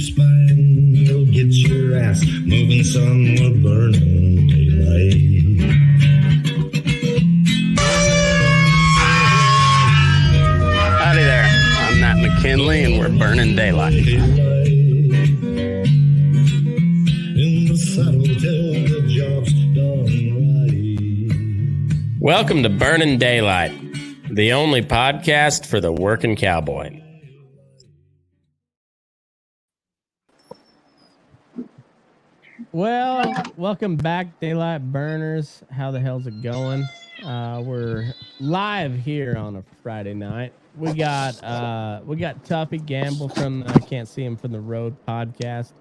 spine, you'll get your ass moving some with burning daylight. Howdy there, I'm Matt McKinley and we're burning daylight. In the saddle till the job's done right. Welcome to Burnin' Daylight, the only podcast for the working cowboy. Well, welcome back, Daylight Burners. How the hell's it going? We're live here on a Friday night. We got Tuffy Gamble from Can't See Him from the Road podcast.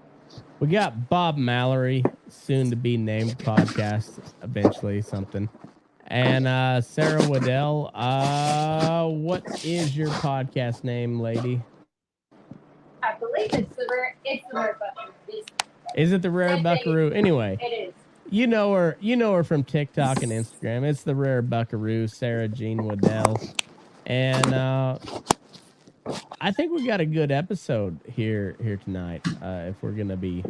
We got Bob Mallory, soon to be named podcast, eventually something. And Sarah Waddell, what is your podcast name, lady? I believe it's the Rare Buckaroo. Is it the Rare Buckaroo? Anyway, it is. You know her from TikTok and Instagram. It's the Rare Buckaroo, Sarah Jean Waddell. And I think we got a good episode here tonight. If we're gonna be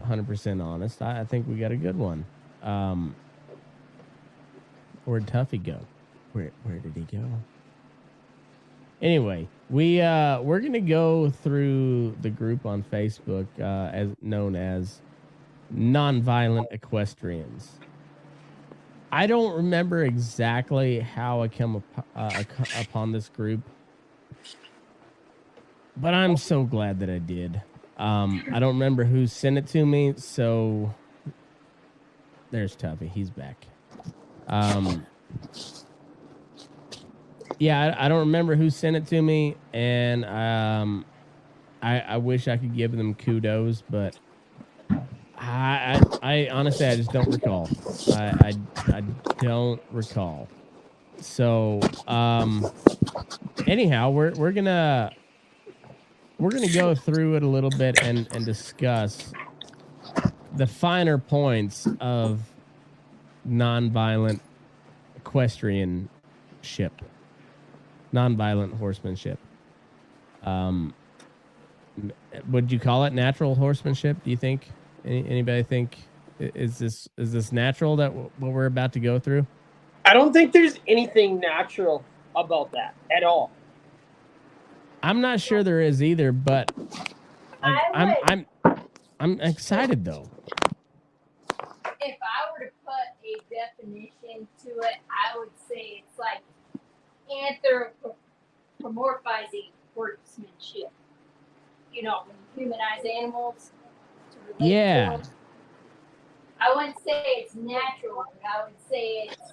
100% honest, I think we got a good one. Where'd Tuffy go? Where did he go? Anyway, we're gonna go through the group on Facebook as known as Nonviolent Equestrians. I don't remember exactly how I come upon this group, but I'm so glad that I did. I don't remember who sent it to me, so there's Tuffy. He's back. Yeah, I don't remember who sent it to me, and I wish I could give them kudos, but I honestly I just don't recall. I don't recall. So anyhow, we're gonna go through it a little bit and discuss the finer points of nonviolent equestrianship. Nonviolent horsemanship. Would you call it natural horsemanship? Do you think? Anybody think is this natural that what we're about to go through? I don't think there's anything natural about that at all. I'm not sure there is either, but I'm excited though. If I were to put a definition to it, I would say it's like anthropomorphizing horsemanship. You know, when you humanize animals to relate to them. I wouldn't say it's natural, but I would say it's,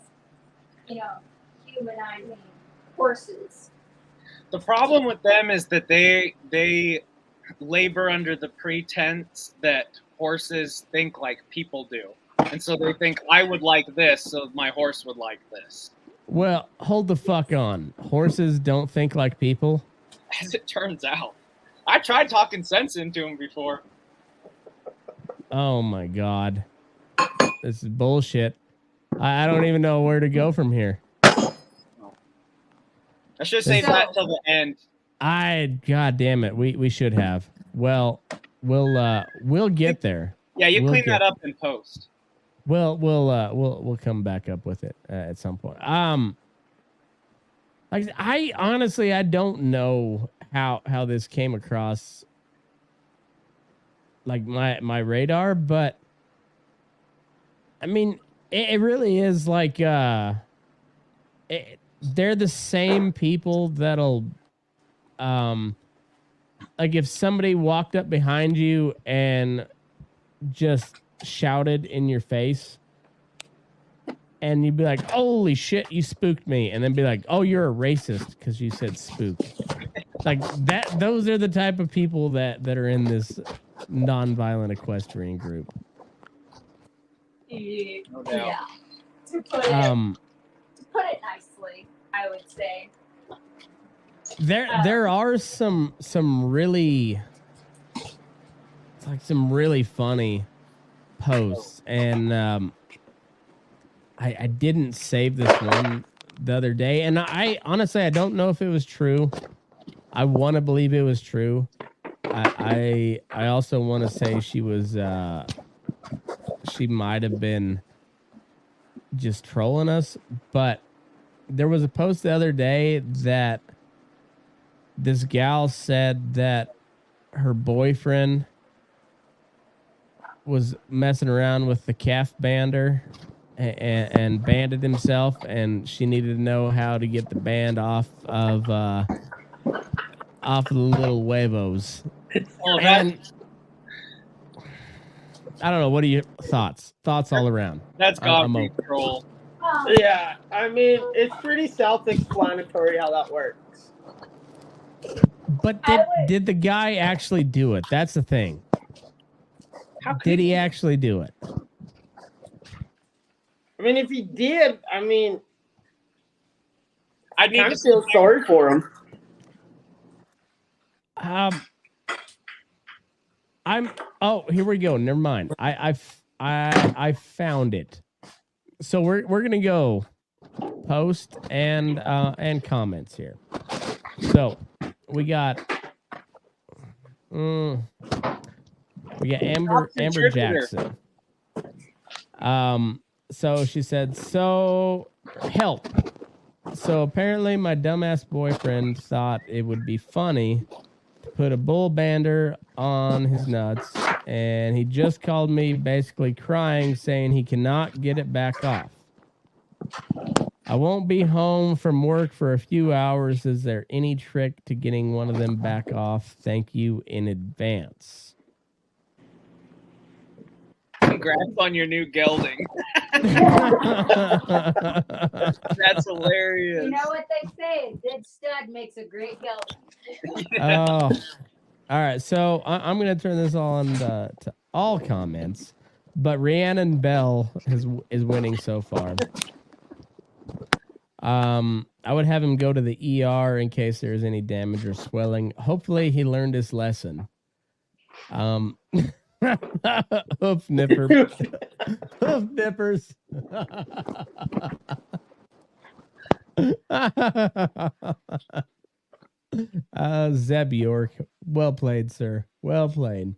humanizing horses. The problem with them is that they labor under the pretense that horses think like people do. And so they think, I would like this, so my horse would like this. Well, hold the fuck on. Horses don't think like people? As it turns out. I tried talking sense into them before. Oh my god. This is bullshit. I don't even know where to go from here. I should save that till the end. God damn it. We should have. Well, we'll get there. Yeah, you clean that up in post. We'll come back up with it at some point. Like I honestly I don't know how this came across like my radar, but I mean it really is like they're the same people that'll like if somebody walked up behind you and just shouted in your face and you'd be like, holy shit, you spooked me, and then be like, oh, you're a racist because you said spook. Like that those are the type of people that are in this nonviolent equestrian group. Yeah. No doubt. To put it nicely, I would say. There are some really funny posts, and I didn't save this one the other day, and I honestly I don't know if it was true. I want to believe it was true. I also want to say she was she might have been just trolling us, but there was a post the other day that this gal said that her boyfriend was messing around with the calf bander and banded himself, and she needed to know how to get the band off of the little huevos. Oh, And I don't know. What are your thoughts? Thoughts all around. that's I'm gotta be open. troll. Yeah, I mean, it's pretty self-explanatory how that works. But did the guy actually do it? That's the thing. How could Did he actually do it? I mean, if he did, I mean, I I need kind to of feel sorry for him. Here we go. Never mind. I found it. So we're gonna go post and comments here. So we got Amber Jackson. So she said, so help. So apparently my dumbass boyfriend thought it would be funny to put a bull bander on his nuts, and he just called me basically crying, saying he cannot get it back off. I won't be home from work for a few hours. Is there any trick to getting one of them back off? Thank you in advance. Congrats on your new gelding. That's hilarious. You know what they say? A dead stud makes a great gelding. Oh, all right. So I'm going to turn this on to all comments, but Rhiannon Bell is winning so far. I would have him go to the ER in case there's any damage or swelling. Hopefully he learned his lesson. Hoof nipper. Hoof nippers. Zeb York. Well played, sir. Well played.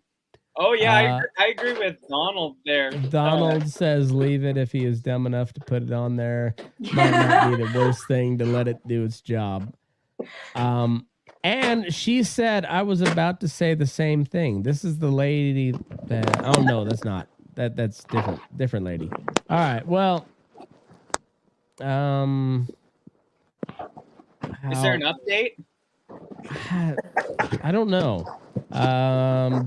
Oh yeah, I agree with Donald there. Donald says leave it if he is dumb enough to put it on there. Might not be the worst thing to let it do its job. And she said I was about to say the same thing. This is the lady that oh no, that's not. That's different lady. All right. Well, Is there an update? I don't know.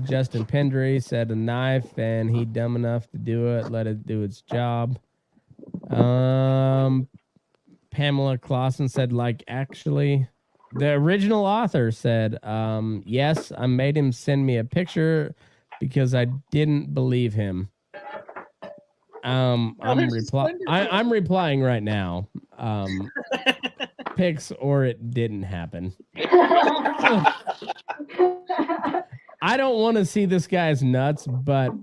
Justin Pendry said a knife, and he dumb enough to do it. Let it do its job. Pamela Clausen said, like, actually, the original author said, yes, I made him send me a picture because I didn't believe him. I'm replying right now. Pics or it didn't happen. I don't want to see this guy's nuts, but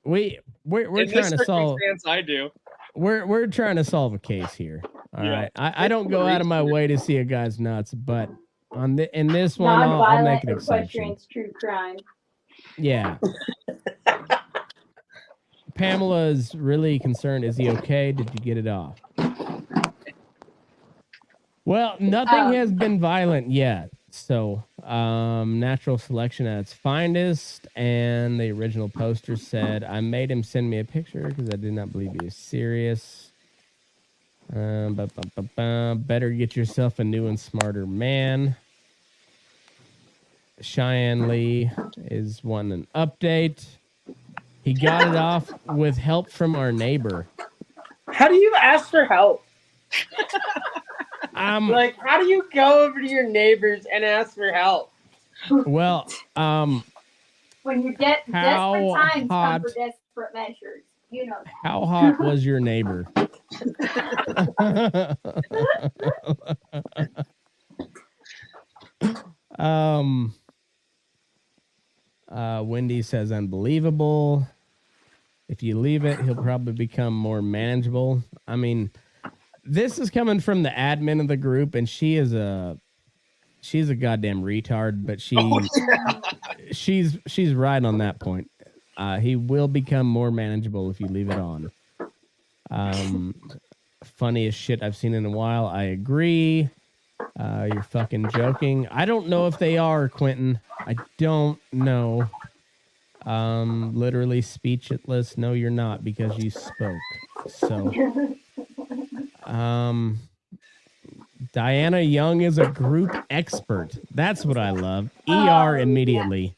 we're trying to solve. I do. We're trying to solve a case here. All right. I don't go out of my way to see a guy's nuts, but in this one, I'll make an exception. Equestrians, true crime. Yeah. Pamela is really concerned. Is he okay? Did you get it off? Well, nothing has been violent yet. So, natural selection at its finest. And the original poster said, I made him send me a picture because I did not believe he was serious. Better get yourself a new and smarter man. Cheyenne Lee is wanting an update. He got it off with help from our neighbor. How do you ask for help? Like, how do you go over to your neighbors and ask for help? Well, when you're desperate times come for desperate measures, you know that. How hot was your neighbor? Wendy says unbelievable. If you leave it, he'll probably become more manageable. I mean, this is coming from the admin of the group, and she is a she's a goddamn retard, but she's right on that point. He will become more manageable if you leave it on. Funniest shit I've seen in a while. I agree. You're fucking joking. I don't know if they are, Quentin. I don't know. Literally speechless. No, you're not, because you spoke. So, Diana Young is a group expert. That's what I love. ER immediately.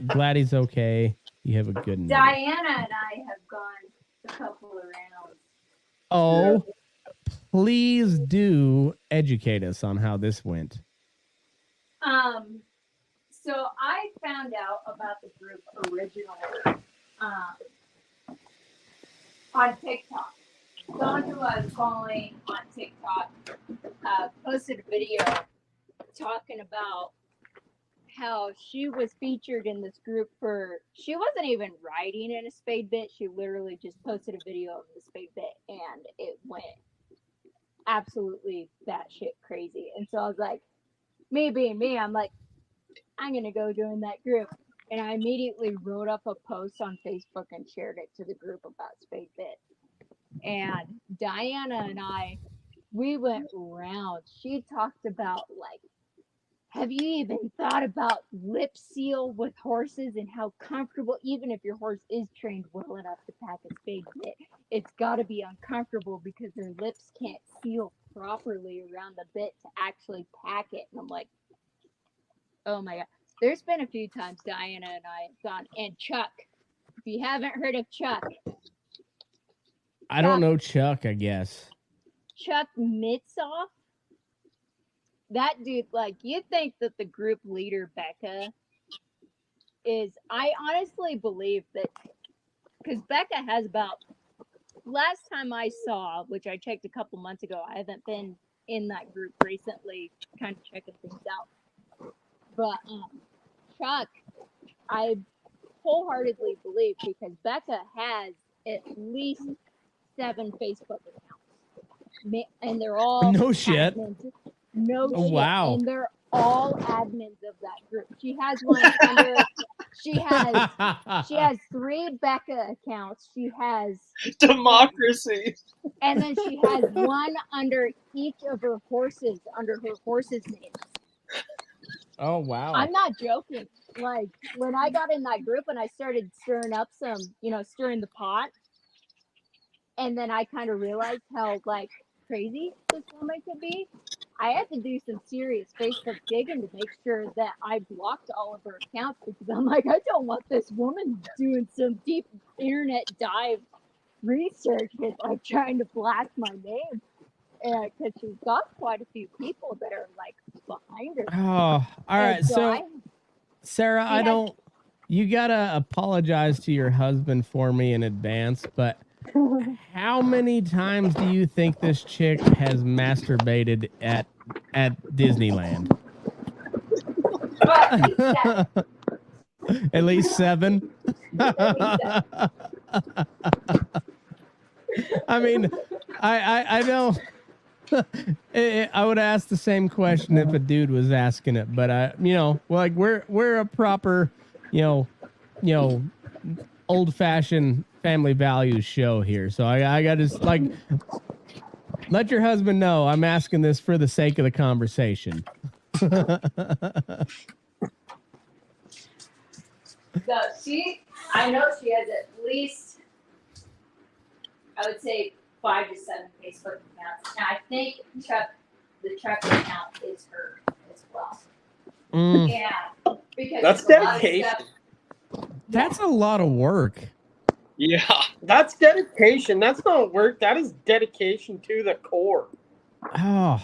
Glad he's okay. You have a good night. Diana and I have gone a couple of rounds. Oh, please do educate us on how this went. So I found out about the group originally on TikTok. Someone who I was following on TikTok posted a video talking about how she was featured in this group she wasn't even riding in a spade bit. She literally just posted a video of the spade bit and it went absolutely batshit crazy. And so I was like, me being me, I'm like, I'm going to go join that group. And I immediately wrote up a post on Facebook and shared it to the group about spade bit. And Diana and I, we went round. She talked about, like, have you even thought about lip seal with horses and how comfortable, even if your horse is trained well enough to pack a spade bit, it's got to be uncomfortable because their lips can't seal properly around the bit to actually pack it. And I'm like, oh my God. There's been a few times Diana and I have gone, and Chuck, if you haven't heard of Chuck. I don't know Chuck, I guess. Chuck Mitzoff. That dude, like, you think that the group leader, Becca, I honestly believe that, because Becca has last time I saw, which I checked a couple months ago, I haven't been in that group recently, kind of checking things out. But Chuck, I wholeheartedly believe, because Becca has at least 7 Facebook accounts, and they're all no shit. Admins. No oh, shit. Wow. And they're all admins of that group. She has one under. She has 3 Becca accounts. She has Democracy. And then she has one under each of her horses, under her horses' names. Oh, wow. I'm not joking. Like, when I got in that group and I started stirring up stirring the pot, and then I kind of realized how, like, crazy this woman could be, I had to do some serious Facebook digging to make sure that I blocked all of her accounts, because I'm like, I don't want this woman doing some deep internet dive research and, like, trying to blast my name. Because she's got quite a few people that are, like, behind her. Oh, all right. So Sarah, you gotta apologize to your husband for me in advance, but how many times do you think this chick has masturbated at Disneyland? At least 7. I mean, I know. I would ask the same question if a dude was asking it, but we're a proper, old-fashioned family values show here. So I got to, like, let your husband know I'm asking this for the sake of the conversation. So I know she has at least, I would say, 5 to 7 Facebook accounts. And I think the Chuck account is her as well. Yeah. Because that's dedication. That's a lot of work. Yeah. That's dedication. That's not work. That is dedication to the core. Oh.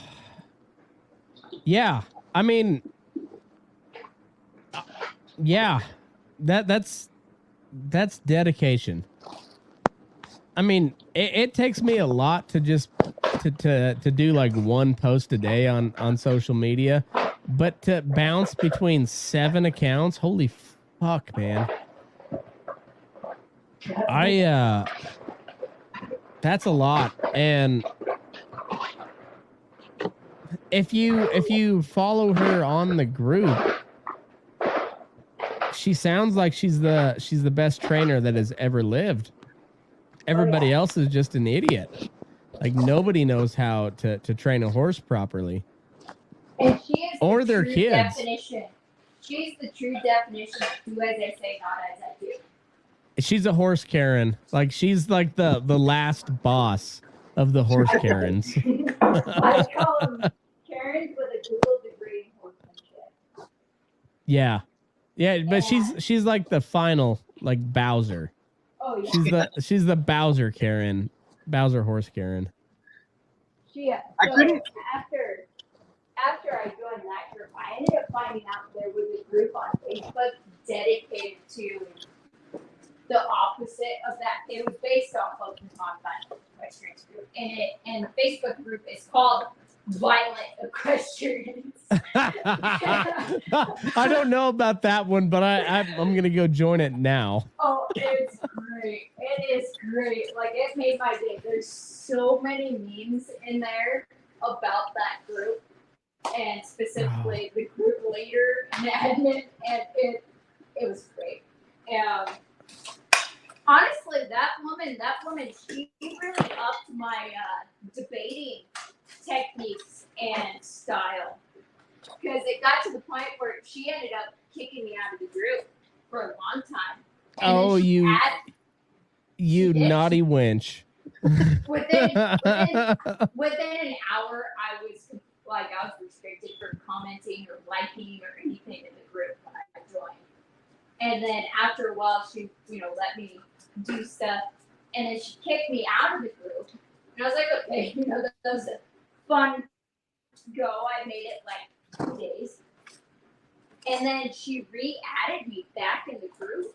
Yeah. I mean, yeah. That's dedication. I mean, it takes me a lot to just to do like 1 post a day on social media, but to bounce between 7 accounts, holy fuck, man. that's a lot. And if you follow her on the group, she sounds like she's the best trainer that has ever lived. Everybody else is just an idiot. Like nobody knows how to train a horse properly. And she is Or the their true kids. definition. She's the true definition of do as I say, not as I do. She's a horse Karen. Like she's like the last boss of the horse Karens. I call them Karens with a Google degree in horsemanship. Yeah. Yeah, but she's like the final like Bowser. Oh yeah. She's the Bowser Karen. Bowser horse Karen. So after I joined that group, I ended up finding out there was a group on Facebook dedicated to the opposite of that. It was based off of the Nonviolent Equestrians group, and the Facebook group is called Violent Equestrians. I don't know about that one, but I'm gonna go join it now. Oh, it's great. It is great. Like it made my day. There's so many memes in there about that group, and specifically the group leader and admin, and it was great. Honestly, that woman, she really upped my debating techniques and style. Because it got to the point where she ended up kicking me out of the group for a long time. And you naughty wench. Within an hour, I was restricted from commenting or liking or anything in the group when I joined. And then after a while, she, let me do stuff, and then she kicked me out of the group. And I was like, okay, that was a fun go. I made it like 2 days, and then she re-added me back in the group,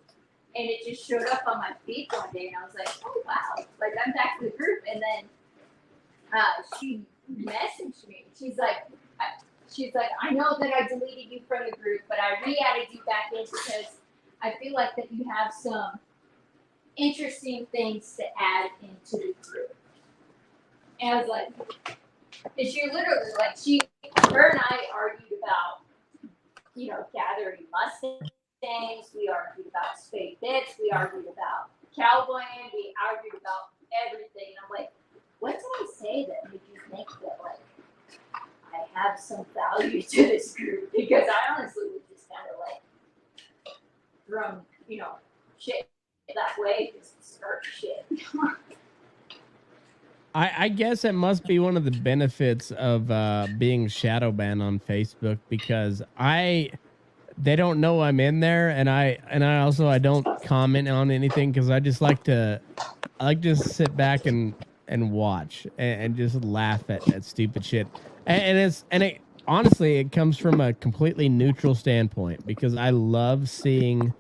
and it just showed up on my feed one day, and I was like, oh wow, like I'm back in the group. And then she messaged me. She's like, I know that I deleted you from the group, but I re-added you back in because I feel like that you have some interesting things to add into the group. And I was like, and she literally, her and I argued about, gathering Mustangs. We argued about spade bits. We argued about cowboying. We argued about everything. And I'm like, what did I say that made you think that, I have some value to this group? Because I honestly was just kind of thrown, shit that way, just start shit. I guess it must be one of the benefits of being shadow banned on Facebook, because they don't know I'm in there, and I don't comment on anything because I just like to sit back and watch and just laugh at stupid shit. And honestly, it comes from a completely neutral standpoint, because I love seeing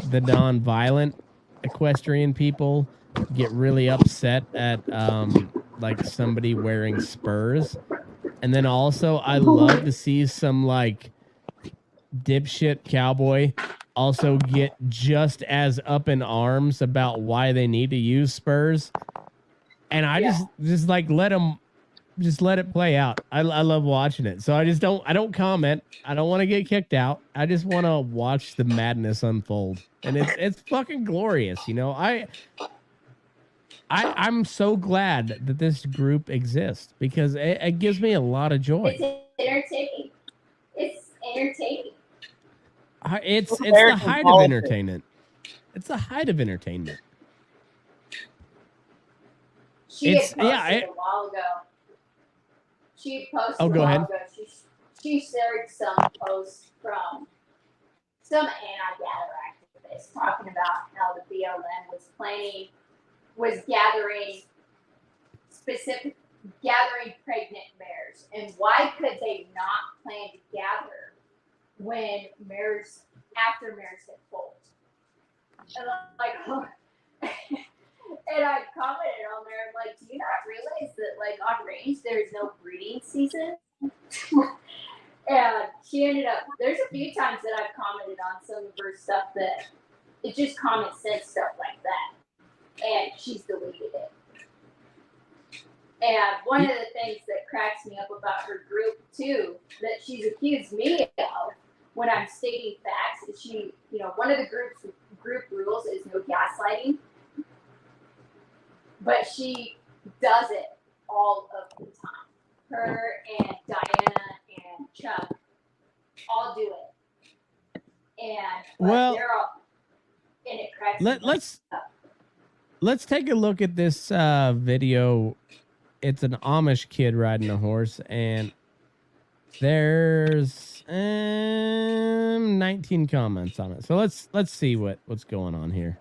the non-violent equestrian people get really upset at somebody wearing spurs. And then also I love to see some dipshit cowboy also get just as up in arms about why they need to use spurs. And I just let it play out. I love watching it. So I don't comment. I don't want to get kicked out. I just want to watch the madness unfold. And it's fucking glorious. I'm so glad that this group exists, because it gives me a lot of joy. It's entertaining. It's the height of entertainment. It's the height of entertainment. She posted a while ago. She posted a while ago. She shared some posts from some anti-gather activists talking about how the BLM was gathering pregnant mares, and why could they not plan to gather when after mares had foaled? And I'm like, oh. And I commented on there, I'm like, do you not realize that on range there's no breeding season? And she ended up, there's a few times that I've commented on some of her stuff that it's just common sense stuff like that. And she's deleted it. And one of the things that cracks me up about her group too, that she's accused me of when I'm stating facts, is she, one of the group rules is no gaslighting, but she does it all of the time. Her and Diana and Chuck all do it, and they're all, and it cracks me up. Let's take a look at this video. It's an Amish kid riding a horse, and there's 19 comments on it. So let's see what's going on here.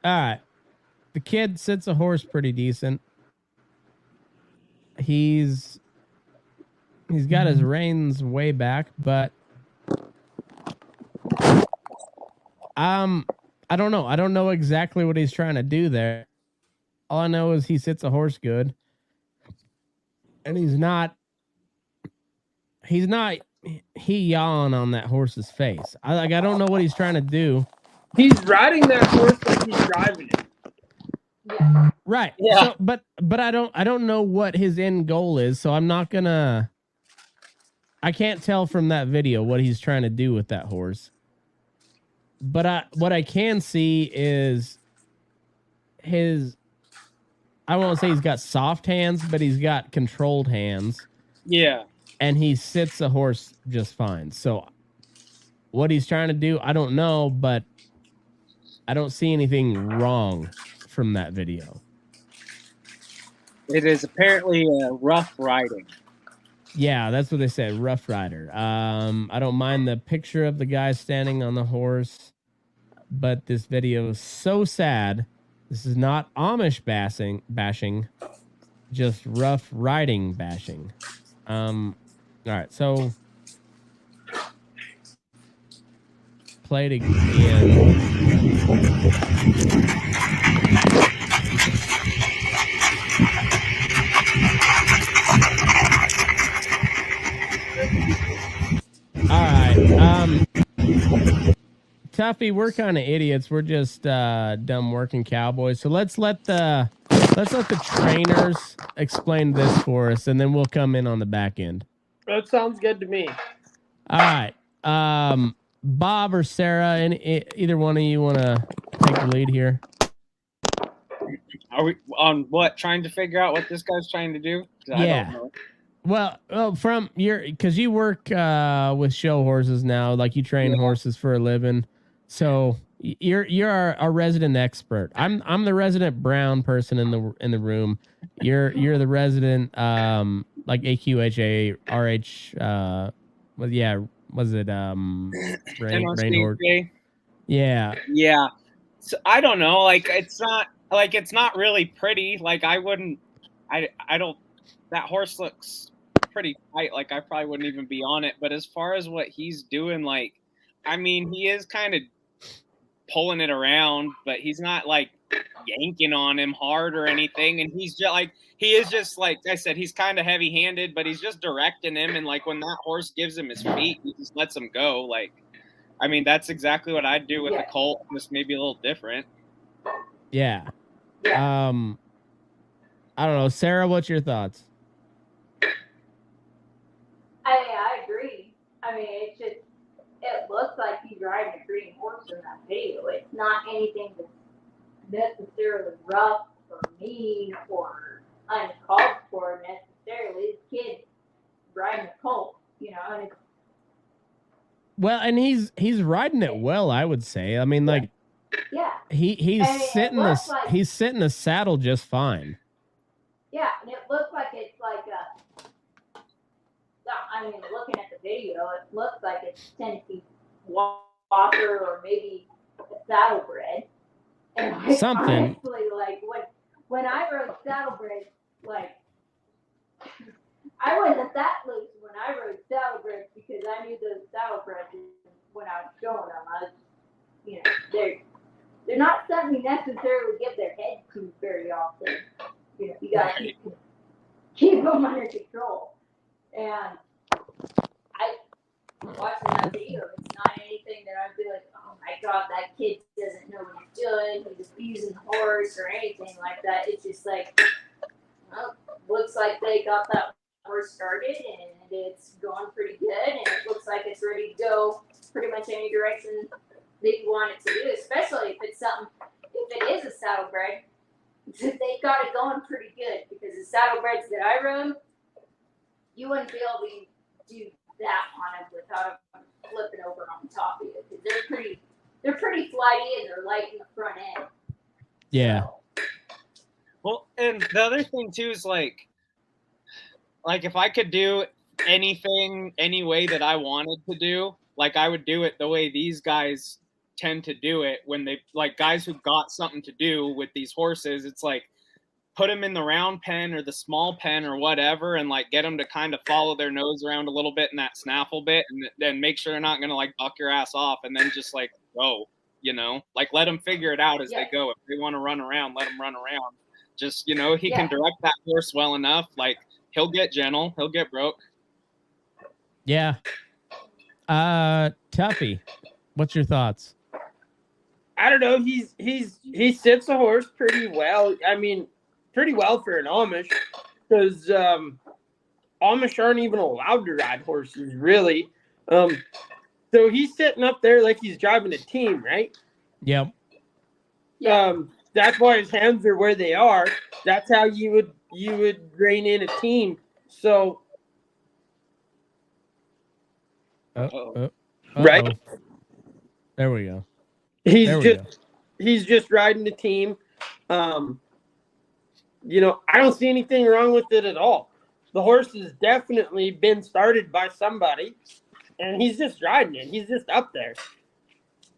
All right. The kid sits a horse pretty decent. He's got his reins way back, but I don't know. I don't know exactly what he's trying to do there. All I know is he sits a horse good. And he's not yawing on that horse's face. I don't know what he's trying to do. He's riding that horse like he's driving it. Yeah. Right. Yeah. So, but I don't know what his end goal is, so I'm not gonna. I can't tell from that video what he's trying to do with that horse. But what I can see is his. I won't say he's got soft hands, but he's got controlled hands. Yeah. And he sits a horse just fine. So what he's trying to do, I don't know, but I don't see anything wrong from that video. It is apparently rough riding. Yeah, that's what they said, rough rider. I don't mind the picture of the guy standing on the horse, but this video is so sad. This is not Amish bashing, just rough riding bashing. All right, so play it again. All right, Tuffy, we're kind of idiots. We're just dumb working cowboys. So let's let the trainers explain this for us, and then we'll come in on the back end. That sounds good to me. All right, Bob or Sarah, either one of you want to take the lead here? Are we on what? Trying to figure out what this guy's trying to do? I don't know. Well, from because you work with show horses now, like you train horses for a living, so you're a resident expert. I'm the resident brown person in the room. You're the resident like AQHA RH was it rain horse? Yeah. Yeah. So I don't know. Like it's not really pretty. Like I don't. That horse looks pretty tight. Like I probably wouldn't even be on it. But as far as what he's doing, like, I mean, he is kind of pulling it around, but he's not like yanking on him hard or anything. And he is just like I said, he's kind of heavy-handed, but he's just directing him. And like when that horse gives him his feet, he just lets him go. Like, I mean, that's exactly what I'd do with a colt, just maybe a little different. Yeah. I don't know, Sarah. What's your thoughts? I agree. I mean, it looks like he's riding a green horse in that video. It's not anything that's necessarily rough or mean or uncalled for necessarily. This kid riding a colt, and it's. Well, and he's riding it well, I would say. I mean, like, he's sitting the saddle just fine. Yeah, and it looks like it's like I mean, looking at the video, it looks like it's Tennessee Walker or maybe a saddlebred. And something. Honestly, like when I rode saddlebred, like I wasn't that loose when I rode saddlebreds because I knew those saddlebreds when I was showing them. I was, they're not something you necessarily get their head to very often. You know, you gotta keep them under control. And I watching that video, it's not anything that I'd be like, oh my god, that kid doesn't know what he's doing, he's abusing the horse or anything like that. It's just like, well, looks like they got that horse started and it's going pretty good, and it looks like it's ready to go pretty much any direction that you want it to do, especially if it's something, if it is a saddlebred, they got it going pretty good, because the saddlebreds that I rode, you wouldn't be able to do that on them without them flipping over on top of you, because they're pretty flighty and they're light in the front end. Yeah. Well, and the other thing too is like if I could do anything any way that I wanted to do, like I would do it the way these guys tend to do it when they, like, guys who got something to do with these horses. It's like put them in the round pen or the small pen or whatever, and like get them to kind of follow their nose around a little bit in that snaffle bit, and then make sure they're not going to like buck your ass off, and then just like go, you know, like let them figure it out as they go. If they want to run around, let them run around. Just, you know, he can direct that horse well enough. Like he'll get gentle, he'll get broke. Yeah. Tuffy, what's your thoughts? I don't know. He sits a horse pretty well. I mean, pretty well for an Amish, because Amish aren't even allowed to ride horses, really. So he's sitting up there like he's driving a team, right? Yep. That's why his hands are where they are. That's how you would rein in a team. So. Right. There we go. He's just riding the team. You know, I don't see anything wrong with it at all. The horse has definitely been started by somebody, and he's just riding it. He's just up there.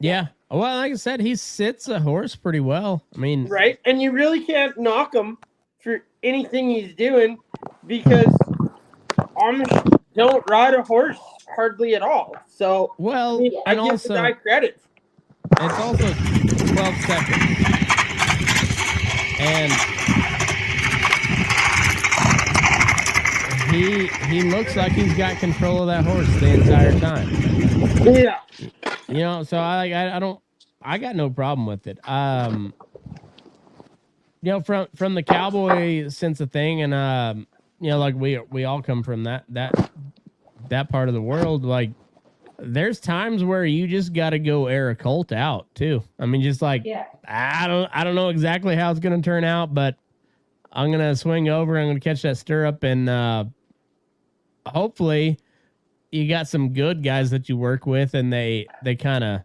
Yeah. Well, like I said, he sits a horse pretty well. I mean, right? And you really can't knock him for anything he's doing, because Amish don't ride a horse hardly at all. So, well, I mean, I give also, the guy credit. It's also 12 seconds. And he looks like he's got control of that horse the entire time. Yeah. You know, so I got no problem with it. You know, from the cowboy sense of thing, and you know, like we all come from that part of the world. Like, there's times where you just got to go air a colt out too. I mean, just like, I don't know exactly how it's gonna turn out, but I'm gonna swing over. I'm gonna catch that stirrup, and hopefully, you got some good guys that you work with, and they kind of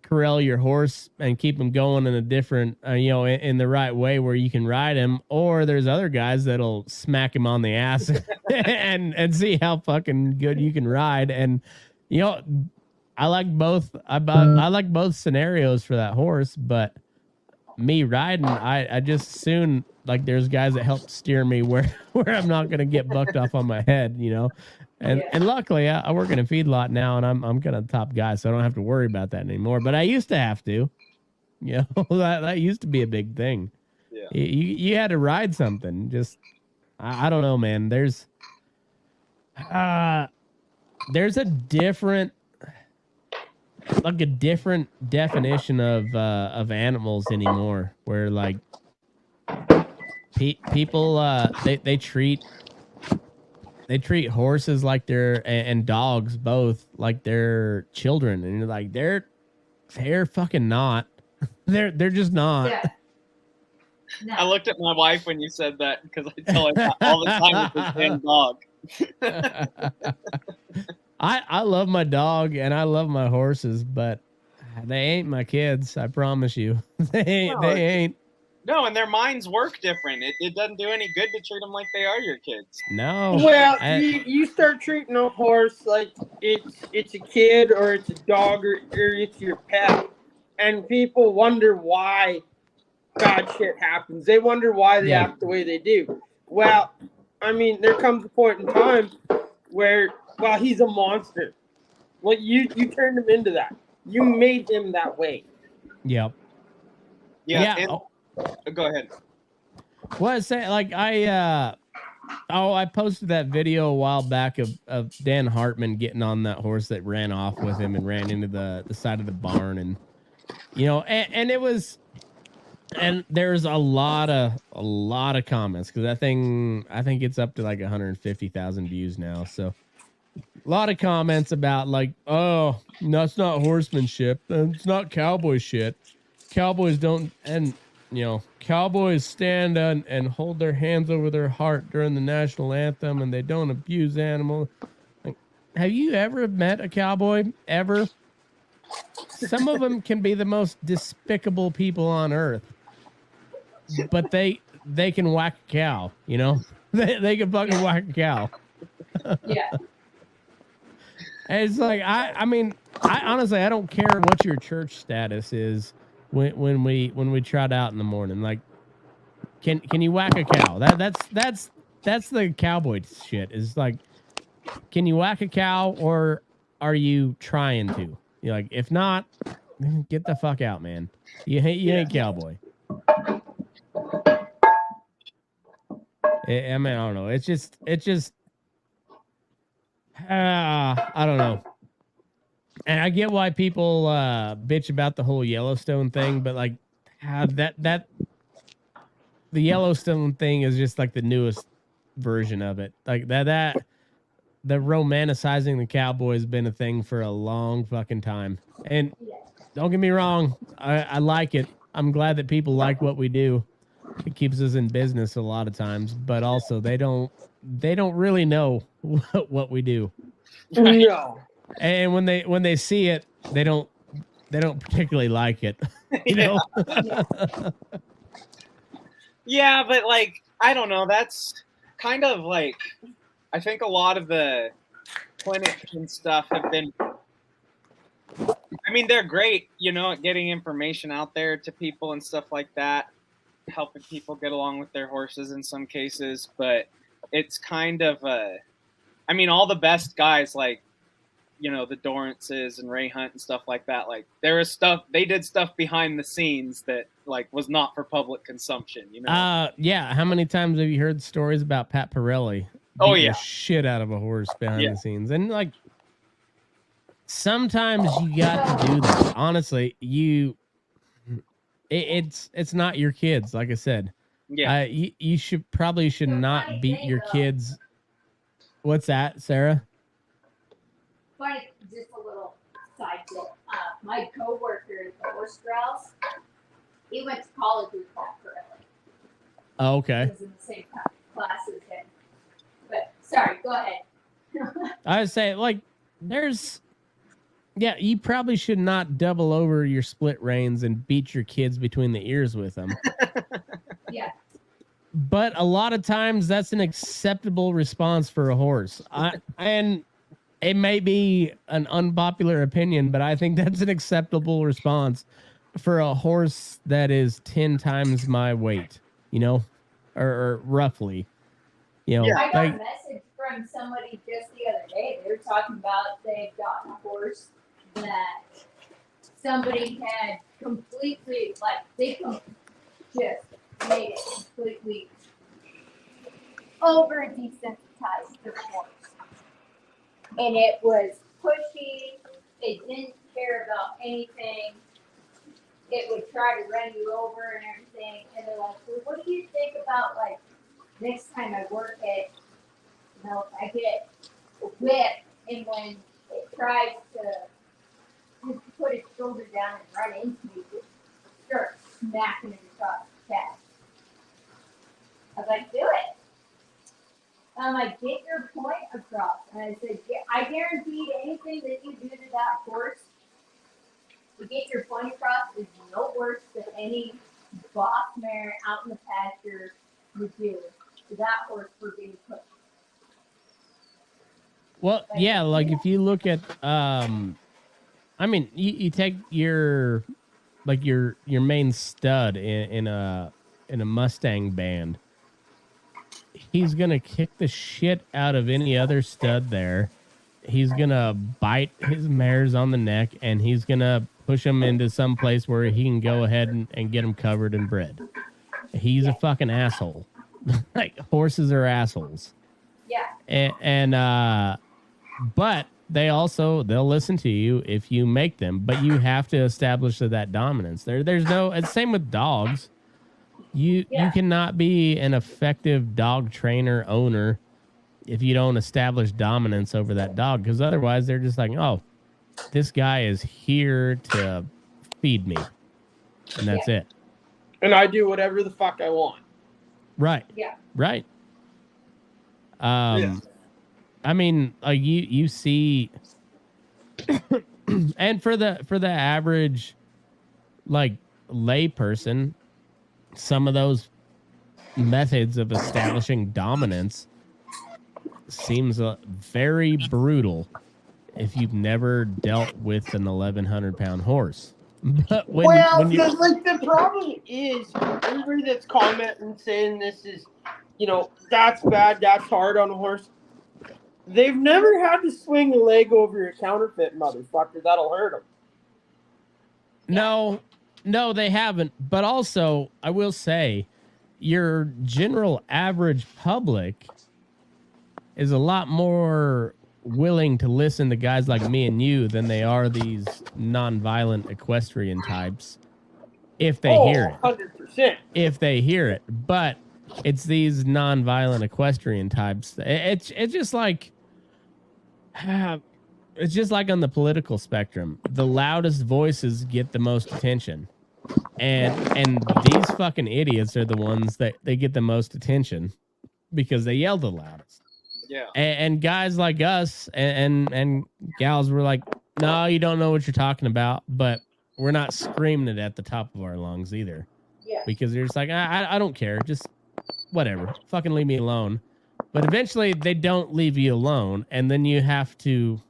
corral your horse and keep him going in a different, you know, in the right way where you can ride him. Or there's other guys that'll smack him on the ass and see how fucking good you can ride. And, you know, I like both. I like both scenarios for that horse, but me riding, I just soon, like, there's guys that help steer me where I'm not going to get bucked off on my head, you know? And luckily, I work in a feedlot now, and I'm kind of top guy, so I don't have to worry about that anymore. But I used to have to, you know, that used to be a big thing. Yeah. You had to ride something. Just, I don't know, man. There's a different definition of animals anymore, where like people they treat horses like and dogs both like they're children, and you're like, they're fucking not. They're just not. Yeah. No. I looked at my wife when you said that, because I tell her that all the time with this damn dog. I love my dog and I love my horses, but they ain't my kids. I promise you, they ain't. No, and their minds work different. It doesn't do any good to treat them like they are your kids. No. Well, you start treating a horse like it's a kid, or it's a dog, or it's your pet, and people wonder why bad shit happens. They wonder why they act the way they do. Well, I mean, there comes a point in time where, well, he's a monster. Well, you turned him into that. You made him that way. Yep. Yeah. Yeah. Go ahead. What I say? Like I posted that video a while back of Dan Hartman getting on that horse that ran off with him and ran into the side of the barn, and and it was, and there's a lot of comments because that thing, I think it's up to like 150,000 views now. So a lot of comments about like, oh, that's not horsemanship. It's not cowboy shit. Cowboys don't, and cowboys stand and hold their hands over their heart during the national anthem, and they don't abuse animals. Like, have you ever met a cowboy ever? Some of them can be the most despicable people on earth, but they can whack a cow. They can fucking whack a cow. Yeah. And it's like I mean, I honestly, I don't care what your church status is when we trot out in the morning. Like, can you whack a cow? That's the cowboy shit. Is like, can you whack a cow, or are you trying to? You're like, if not, get the fuck out, man. You ain't cowboy. I mean, I don't know. It's just I don't know. And I get why people bitch about the whole Yellowstone thing, but like that the Yellowstone thing is just like the newest version of it. Like that the romanticizing the cowboy has been a thing for a long fucking time. And don't get me wrong, I like it. I'm glad that people like what we do. It keeps us in business a lot of times, but also they don't really know what we do. No. And when they see it, they don't particularly like it. Yeah. Yeah, but like, I don't know. That's kind of like, I think a lot of the clinics and stuff have been, I mean, they're great, at getting information out there to people and stuff like that, helping people get along with their horses in some cases. But it's kind of, I mean, all the best guys, like, the Dorrances and Ray Hunt and stuff like that, like, there is stuff, they did stuff behind the scenes that, like, was not for public consumption, Yeah. How many times have you heard stories about Pat Pirelli? Oh, yeah. The shit out of a horse behind the scenes. And, like, sometimes you got to do that. Honestly, it's not your kids, like I said. Yeah. You should not beat your kids. What's that, Sarah? Funny, just a little side tip. My coworker at the horse grouse, he went to college with Pat Pirelli. Oh, okay. He was in the same class as him. But sorry, go ahead. I would say, like, you probably should not double over your split reins and beat your kids between the ears with them. Yeah. But a lot of times that's an acceptable response for a horse. And it may be an unpopular opinion, but I think that's an acceptable response for a horse that is 10 times my weight, or roughly, I got a message from somebody just the other day. They were talking about they've gotten a horse that somebody had completely, like, they just made it completely over desensitized to the horse. And it was pushy. It didn't care about anything. It would try to run you over and everything. And they're like, well, what do you think about, like, next time I work it, I get a whip, and when it tries to put its shoulder down and run into me, it starts smacking it across the chest. I was like, do it. I'm like, get your point across. And I said, I guarantee anything that you do to that horse to get your point across is no worse than any boss mare out in the pasture would do to that horse for being pushed. Well, yeah, like if you look at, I mean, you take your main stud in a Mustang band. He's gonna kick the shit out of any other stud there. He's gonna bite his mares on the neck, and he's gonna push him into some place where he can go ahead and get him covered and bred. He's a fucking asshole. Like, horses are assholes. Yeah. But they'll listen to you if you make them, but you have to establish that dominance. There's no, it's same with dogs. You cannot be an effective dog trainer owner if you don't establish dominance over that dog, because otherwise they're just like, oh, this guy is here to feed me, and that's it. And I do whatever the fuck I want. Right. Yeah. Right. I mean, you see, and for the average, like, lay person, some of those methods of establishing dominance seems very brutal if you've never dealt with an 1,100-pound horse. But because like the problem is everybody that's commenting saying this is, that's bad, that's hard on a horse. They've never had to swing a leg over a counterfeit motherfucker. That'll hurt them. No, they haven't. But also, I will say, your general average public is a lot more willing to listen to guys like me and you than they are these nonviolent equestrian types if they hear it. 100%. If they hear it. But it's these nonviolent equestrian types. It's just like on the political spectrum. The loudest voices get the most attention. And these fucking idiots are the ones that they get the most attention because they yell the loudest. Yeah. And guys like us and gals were like, no, you don't know what you're talking about, but we're not screaming it at the top of our lungs either. Yeah. Because they're just like, I don't care. Just whatever. Fucking leave me alone. But eventually they don't leave you alone. And then you have to,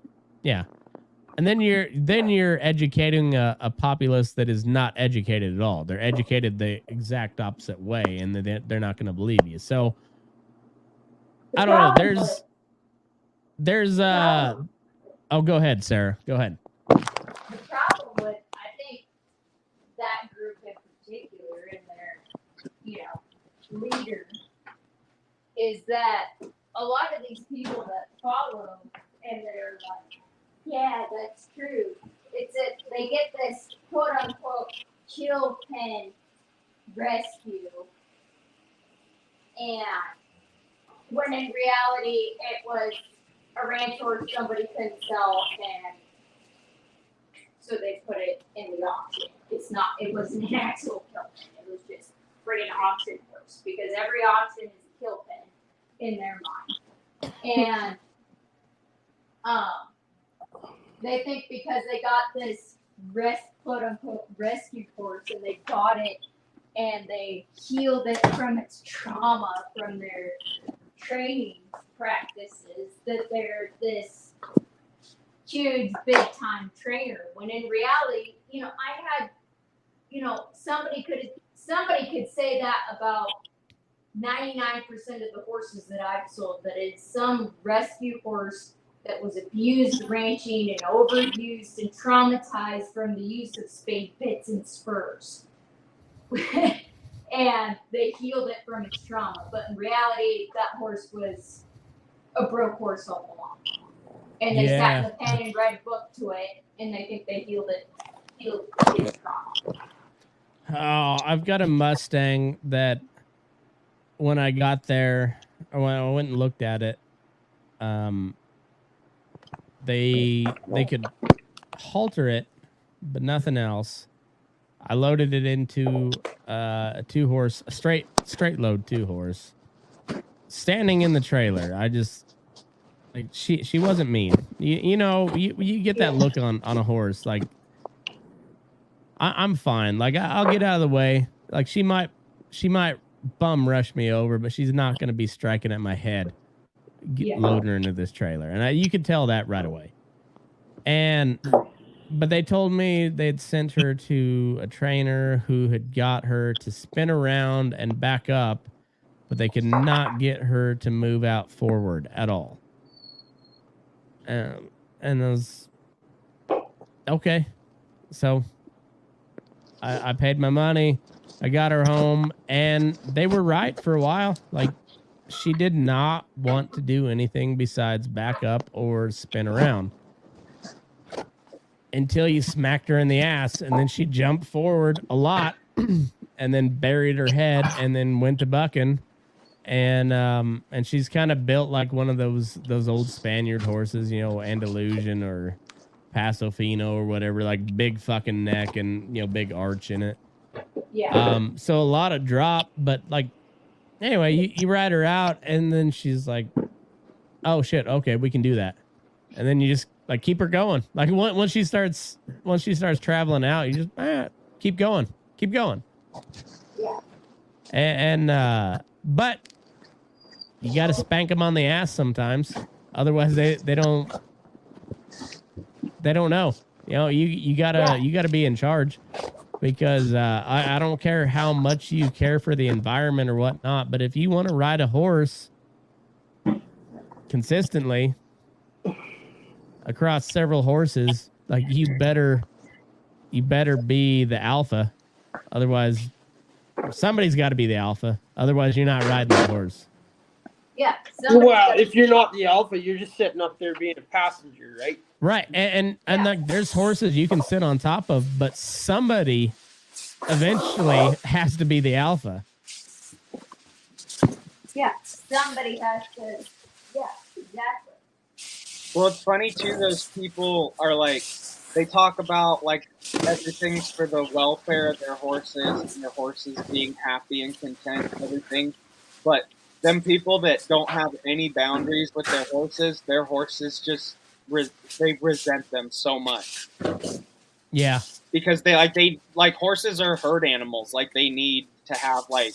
And then you're educating a populace that is not educated at all. They're educated the exact opposite way, and they're not going to believe you. So I don't know. There's oh, go ahead, Sarah. Go ahead. The problem with, I think, that group in particular and their, leader is that a lot of these people that follow and they're like, yeah, that's true. It's they get this quote unquote kill pen rescue, and when in reality it was a ranch or somebody couldn't sell, and so they put it in the auction. It wasn't an actual kill pen. It was just friggin' auction horse, because every auction is a kill pen in their mind. And they think because they got this quote unquote rescue horse and they got it and they healed it from its trauma from their training practices, that they're this huge big time trainer, when in reality, I had, somebody could say that about 99% of the horses that I've sold, that it's some rescue horse that was abused ranching and overused and traumatized from the use of spade bits and spurs. And they healed it from its trauma. But in reality, that horse was a broke horse all along. And they sat in the pen and read a book to it, and they think they healed its trauma. Oh, I've got a Mustang that when I got there, or when I went and looked at it, they could halter it, but nothing else. I loaded it into a straight load 2-horse, standing in the trailer. I just, like, she wasn't mean. You get that look on a horse, like, I'm fine. Like, I'll get out of the way. Like, she might bum rush me over, but she's not going to be striking at my head. Loading her into this trailer, and you could tell that right away. But they told me they'd sent her to a trainer who had got her to spin around and back up, but they could not get her to move out forward at all. And I was okay. So I paid my money. I got her home, and they were right for a while. Like, she did not want to do anything besides back up or spin around until you smacked her in the ass, and then she jumped forward a lot and then buried her head and then went to bucking. And she's kind of built like one of those old Spaniard horses, you know, Andalusian or Paso Fino or whatever, like big fucking neck and, you know, big arch in it. Yeah. So a lot of drop, but like, anyway, you ride her out, and then she's like, oh shit, okay, we can do that. And then you just like keep her going. Like once she starts traveling out, you just keep going. Yeah. And but you got to spank them on the ass sometimes. Otherwise they don't know. You know, you gotta be in charge, because I don't care how much you care for the environment or whatnot, but if you want to ride a horse consistently across several horses, like you better be the alpha. Otherwise, somebody's got to be the alpha. Otherwise, you're not riding the horse. Yeah. Well, if you're not the alpha, you're just sitting up there being a passenger, right? Right, and like, there's horses you can sit on top of, but somebody eventually has to be the alpha. Yeah, somebody has to. Yeah, exactly. Well, it's funny too. Those people are like, they talk about like everything's for the welfare of their horses and their horses being happy and content and everything. But them people that don't have any boundaries with their horses just they resent them so much. Yeah, because they horses are herd animals. Like, they need to have like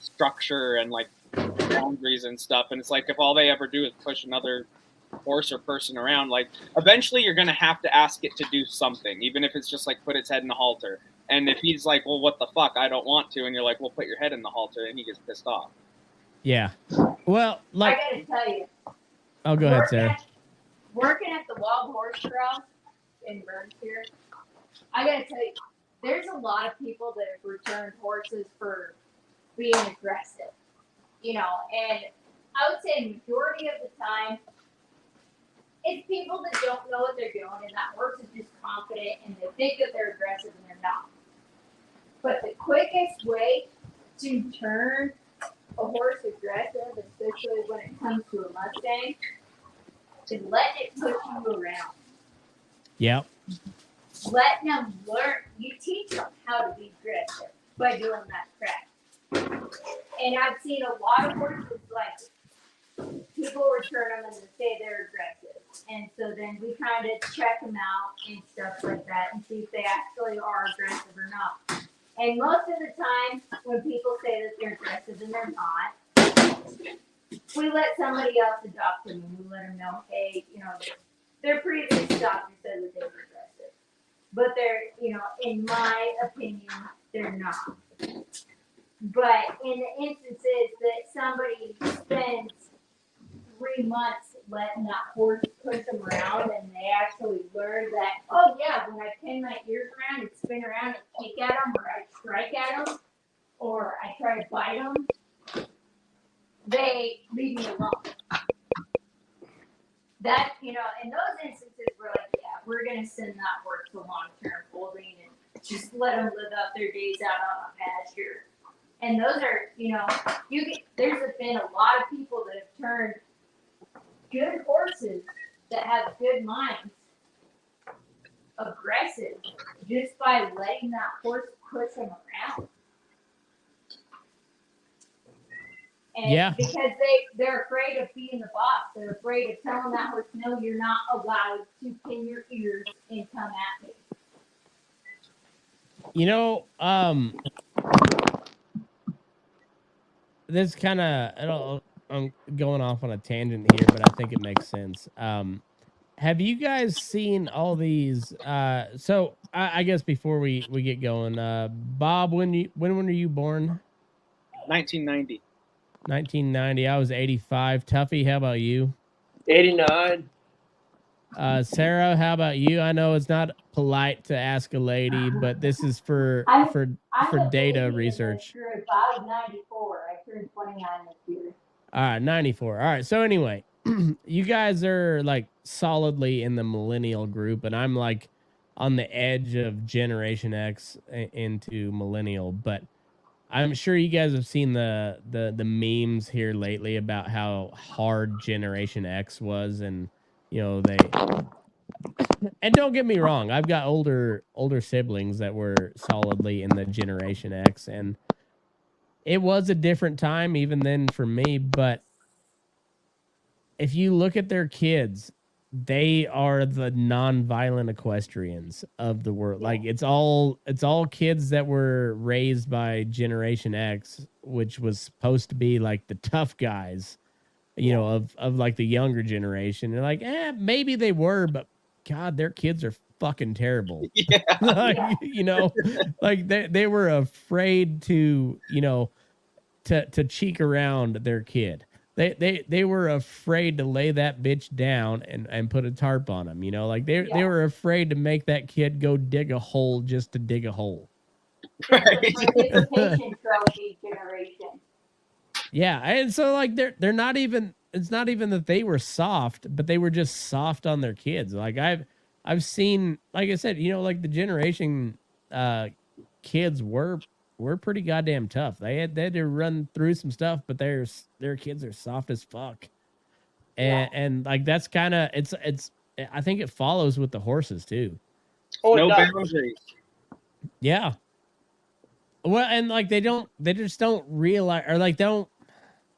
structure and like boundaries and stuff. And it's like, if all they ever do is push another horse or person around, like, eventually you're gonna have to ask it to do something, even if it's just like put its head in the halter. And if he's like, well, what the fuck, I don't want to, and you're like, well, put your head in the halter, and he gets pissed off. Yeah. Well, like, I gotta tell you. Oh, go ahead, Sarah. Working at the Wild Horse Trail in Burnin here, I gotta tell you, there's a lot of people that have returned horses for being aggressive, you know, and I would say majority of the time, it's people that don't know what they're doing, and that horse is just confident, and they think that they're aggressive, and they're not. But the quickest way to turn a horse aggressive, especially when it comes to a Mustang, is letting it push you around. Yep. Let them learn. You teach them how to be aggressive by doing that crap. And I've seen a lot of horses, like, people return them and they say they're aggressive. And so then we kind of check them out and stuff like that and see if they actually are aggressive or not. And most of the time, when people say that they're aggressive and they're not, we let somebody else adopt them, and we let them know, hey, you know, their previous doctor said that they were aggressive. But they're, you know, in my opinion, they're not. But in the instances that somebody spends 3 months letting that horse push them around, and they actually learn that, oh yeah, when I pin my ears around and spin around and kick at them, or I strike at them, or I try to bite them, they leave me alone. That, you know, in those instances, we're like, yeah, we're going to send that horse to long-term folding and just let them live out their days out on a pasture. And those are, you know, there's been a lot of people that have turned good horses that have good minds aggressive just by letting that horse push them around. And yeah. Because they're afraid of being the boss. They're afraid of telling that horse, no, you're not allowed to pin your ears and come at me. You know, this kind of, I'm going off on a tangent here, but I think it makes sense. Have you guys seen all these? So I guess before we get going, Bob, when were you born? 1990. 1990. I was 85. Tuffy, how about you? 89. Sarah, how about you? I know it's not polite to ask a lady, but this is for I'm for a data baby in research. this group. I was 94. I turned 29 this year. All right, 94. All right. So anyway, you guys are like solidly in the millennial group, and I'm like on the edge of Generation X into millennial. But I'm sure you guys have seen the memes here lately about how hard Generation X was, and you know they. And don't get me wrong, I've got older siblings that were solidly in the Generation X, and it was a different time even then for me. But if you look at their kids, they are the non-violent equestrians of the world. Like it's all kids that were raised by Generation X, which was supposed to be like the tough guys, you know, of like the younger generation. They're like, maybe they were, but God, their kids are fucking terrible. Yeah. Like, you know, like they were afraid to, you know, to cheek around their kid. They were afraid to lay that bitch down and put a tarp on him, you know, like they were afraid to make that kid go dig a hole just to dig a hole. Right. Participation trophy generation. Yeah, and so like they're not even, it's not even that they were soft, but they were just soft on their kids. Like I've seen, like I said, you know, like the generation kids were pretty goddamn tough. They had to run through some stuff, but their kids are soft as fuck. And like that's kind of it's I think it follows with the horses too. Oh, No it does. boundaries. Yeah. Well, and like they just don't realize, or like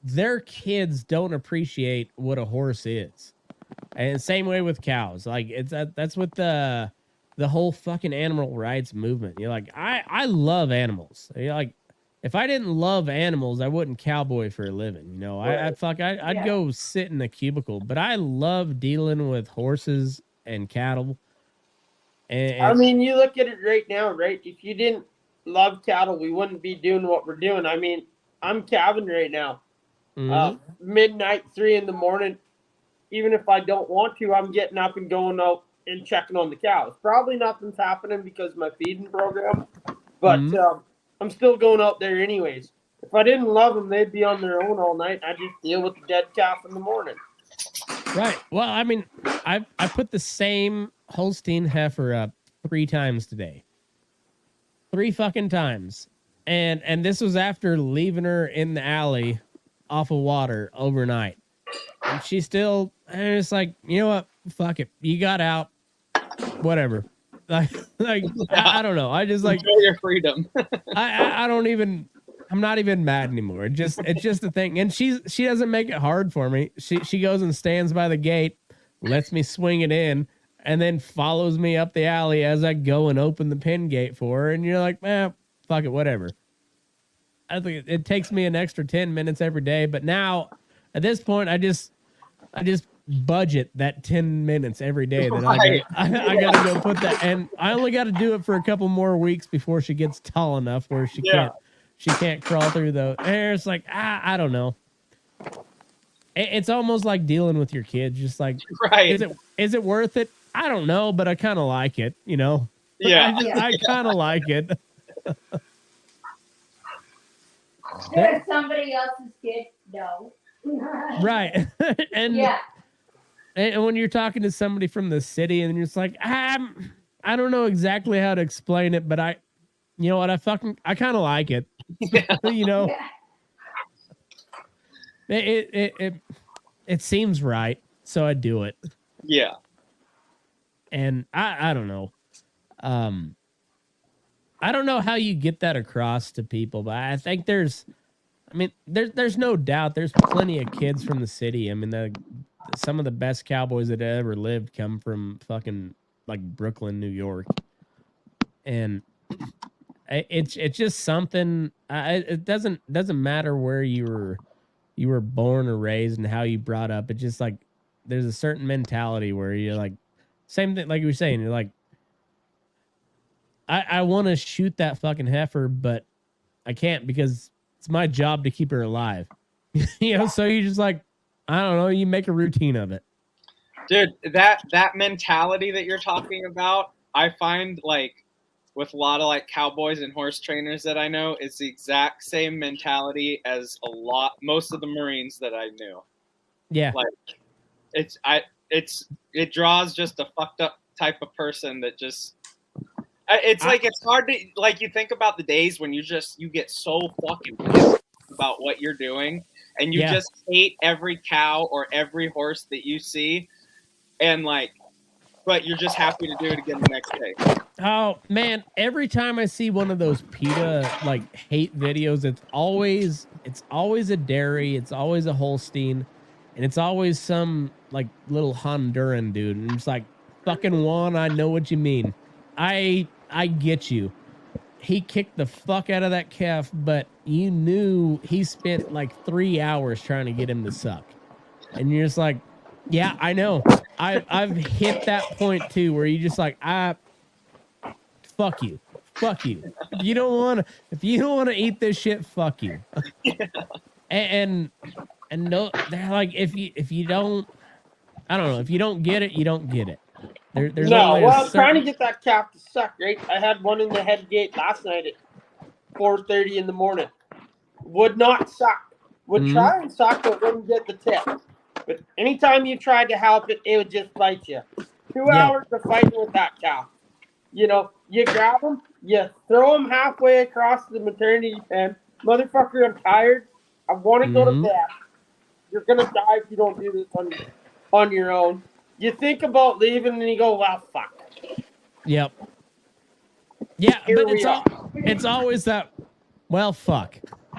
their kids don't appreciate what a horse is. And same way with cows. Like that's what the whole fucking animal rights movement. You're like, I love animals. You're like, if I didn't love animals, I wouldn't cowboy for a living. You know, I'd go sit in a cubicle, but I love dealing with horses and cattle. And I mean, you look at it right now, right? If you didn't love cattle, we wouldn't be doing what we're doing. I mean, I'm calving right now. Midnight, 3 a.m. Even if I don't want to, I'm getting up and going out and checking on the cows. Probably nothing's happening because of my feeding program, but I'm still going out there anyways. If I didn't love them, they'd be on their own all night. I just deal with the dead calf in the morning. Right. Well, I mean, I put the same Holstein heifer up 3 times today. 3 fucking times. And this was after leaving her in the alley off of water overnight. And she still, and it's like, you know what? Fuck it. You got out. Whatever. Like I don't know. I just like Enjoy your freedom. I don't even, I'm not even mad anymore. It's just a thing. And she doesn't make it hard for me. She goes and stands by the gate, lets me swing it in, and then follows me up the alley as I go and open the pen gate for her. And you're like, fuck it, whatever. I think it takes me an extra 10 minutes every day, but now at this point, I just budget that 10 minutes every day that I gotta go put that, and I only got to do it for a couple more weeks before she gets tall enough where she can't crawl through the air. It's like, I don't know. It's almost like dealing with your kids. Just like, right. Is it worth it? I don't know, but I kind of like it, you know? Yeah. I kind of like it. There's somebody else's kid. No. Right. And yeah. And when you're talking to somebody from the city and you're just like, I don't know exactly how to explain it, but you know what? I kind of like it. Yeah. You know, Yeah. it seems right. So I do it. Yeah. And I don't know. I don't know how you get that across to people, but I think there's no doubt there's plenty of kids from the city. I mean, some of the best cowboys that ever lived come from fucking like Brooklyn, New York. And it's just something, it doesn't matter where you were born or raised and how you brought up. It's just like, there's a certain mentality where you're like, same thing, like you were saying, you're like, I want to shoot that fucking heifer, but I can't because it's my job to keep her alive. You know, so you just like, I don't know, you make a routine of it. Dude, that mentality that you're talking about, I find like with a lot of like cowboys and horse trainers that I know, it's the exact same mentality as most of the Marines that I knew. Yeah. Like it draws just a fucked up type of person that just it's hard to like you think about the days when you get so fucking pissed about what you're doing and you just hate every cow or every horse that you see and like but you're just happy to do it again the next day. Oh man, every time I see one of those PETA like hate videos, it's always a dairy, it's always a Holstein, and it's always some like little Honduran dude. And it's like, fucking Juan, I know what you mean. I get you. He kicked the fuck out of that calf, but you knew he spent like 3 hours trying to get him to suck. And you're just like, yeah, I know. I've hit that point too where you just like, fuck you. Fuck you. If you don't want to eat this shit, fuck you. and no, they're like, if you don't, I don't know, if you don't get it, you don't get it. There's no, well, I'm trying to get that calf to suck, right? I had one in the head gate last night at 4:30 in the morning. Would not suck. Would try and suck, but wouldn't get the tip. But anytime you tried to help it, it would just bite you. 2 hours of fighting with that cow. You know, you grab them, you throw them halfway across the maternity pen. Motherfucker, I'm tired. I want to go to bed. You're going to die if you don't do this on your own. You think about leaving and you go, well, fuck. Yep. Yeah, but it's always that, well, fuck.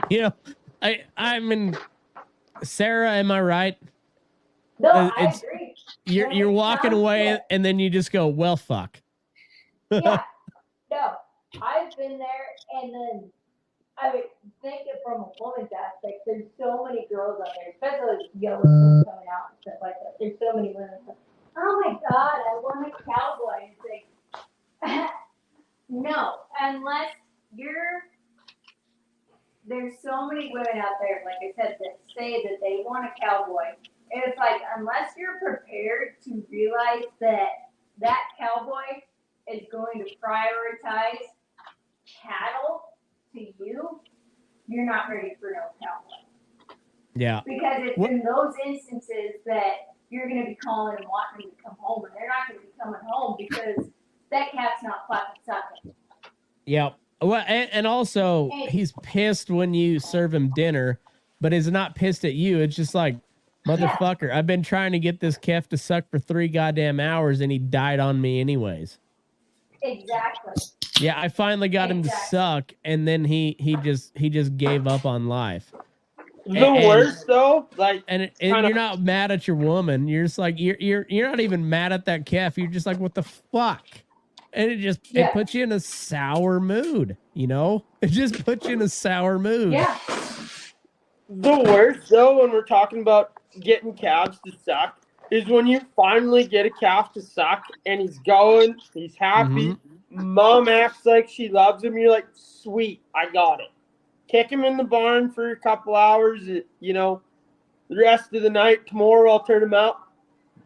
You know, I mean, Sarah, am I right? No, I agree. You're walking away and then you just go, well, fuck. Yeah, no, I've been there, and then I would think it from a woman's aspect. There's so many girls out there, especially young women coming out and stuff like that. There's so many women. Like, oh my God, I want a cowboy. It's like, no, unless there's so many women out there, like I said, that say that they want a cowboy. And it's like, unless you're prepared to realize that cowboy is going to prioritize cattle to you, you're not ready for no cowboy. Yeah. Because it's in those instances that you're going to be calling and wanting them to come home, and they're not going to be coming home because that calf's not fucking sucking. Yeah. Well, and also he's pissed when you serve him dinner, but he's not pissed at you. It's just like, motherfucker, I've been trying to get this calf to suck for 3 goddamn hours, and he died on me anyways. Exactly. Yeah, I finally got him to suck, and then he just gave up on life. The worst though, like, and you're not mad at your woman. You're just like you're not even mad at that calf. You're just like, what the fuck? And it puts you in a sour mood. You know, it just puts you in a sour mood. Yeah. The worst though, when we're talking about getting calves to suck, is when you finally get a calf to suck and he's going, he's happy. Mom acts like she loves him. You're like, sweet, I got it. Kick him in the barn for a couple hours. You know, the rest of the night, tomorrow I'll turn him out.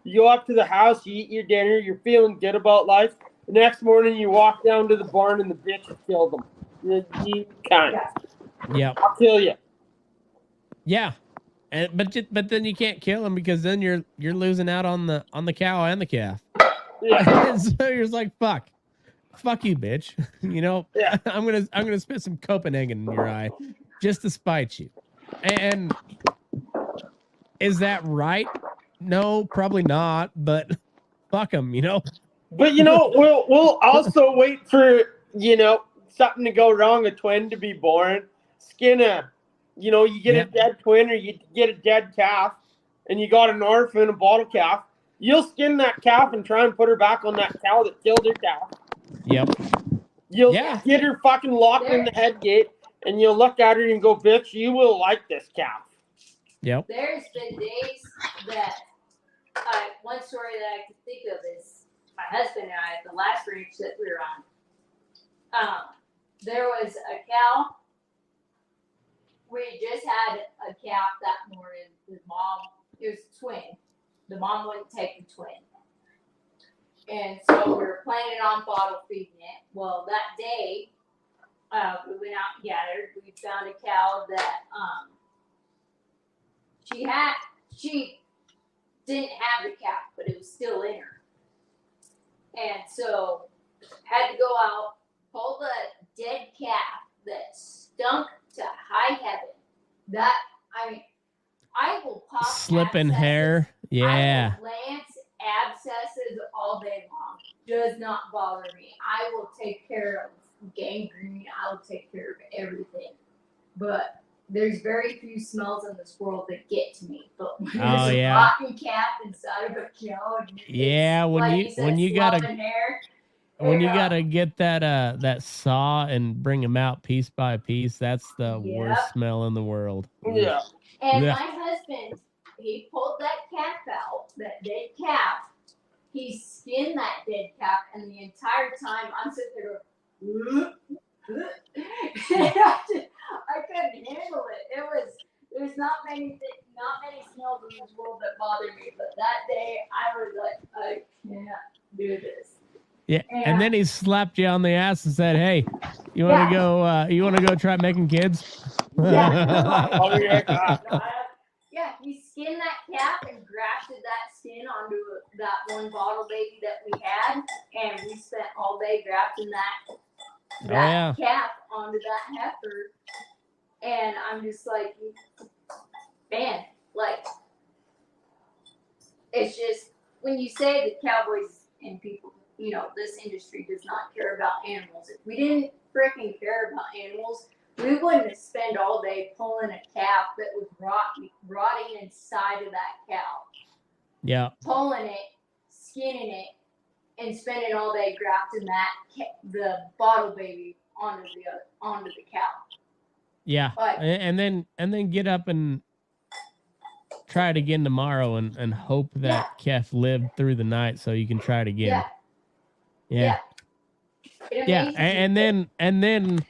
You go up to the house, you eat your dinner, you're feeling good about life. The next morning you walk down to the barn and the bitch has killed him. You can't. Yeah. I'll kill you. Yeah. But then you can't kill him because then you're losing out on the cow and the calf. Yeah. And so you're just like, fuck you, bitch. You know, yeah. I'm gonna spit some Copenhagen in your eye just to spite you. And is that right? No, probably not. But fuck him, you know. But you know, we'll also wait for, you know, something to go wrong, a twin to be born. Skin a, you know, you get a dead twin or you get a dead calf, and you got an orphan, a bottle calf. You'll skin that calf and try and put her back on that cow that killed her calf. Yep. You'll get her fucking locked in the head gate, and you'll look at her and go, bitch, you will like this calf. Yep. There's been days that one story that I can think of is my husband and I at the last ranch that we were on. There was a cow. We just had a calf that morning. His mom, it was a twin. the mom wouldn't take the twin. And so we were planning on bottle feeding it. Well, that day, we went out and gathered. We found a cow that she didn't have the calf, but it was still in her. And so had to go out, pull the dead calf that stunk to high heaven. That, I mean, I will pop Slipping abscesses. hair. Yeah. I will lance abscesses all day long. Does not bother me. I will take care of gangrene. I will take care of everything. But there's very few smells in this world that get to me. But when there's a rotten calf inside of a cow, Yeah, when you gotta hair, when you gotta get that saw and bring them out piece by piece, that's the worst smell in the world. Yeah. And my husband, he pulled that calf out, that dead calf. He skinned that dead calf, and the entire time I'm sitting there going, I couldn't handle it. There's not many smells in this world that bother me, but that day I was like, I can't do this. Yeah, and then he slapped you on the ass and said, "Hey, you want to go? You want to go try making kids?" Yeah, he skinned that calf and grafted that skin onto that one bottle baby that we had, and we spent all day grafting that calf onto that heifer. And I'm just like, man, like, it's just, when you say the cowboys and people, you know, this industry does not care about animals. If we didn't freaking care about animals, we wouldn't spend all day pulling a calf that was rotting inside of that cow. Yeah. Pulling it, skinning it, and spending all day grafting the bottle baby onto the cow. Yeah. But, and then get up and try it again tomorrow and hope that calf lived through the night so you can try it again. Yeah. And then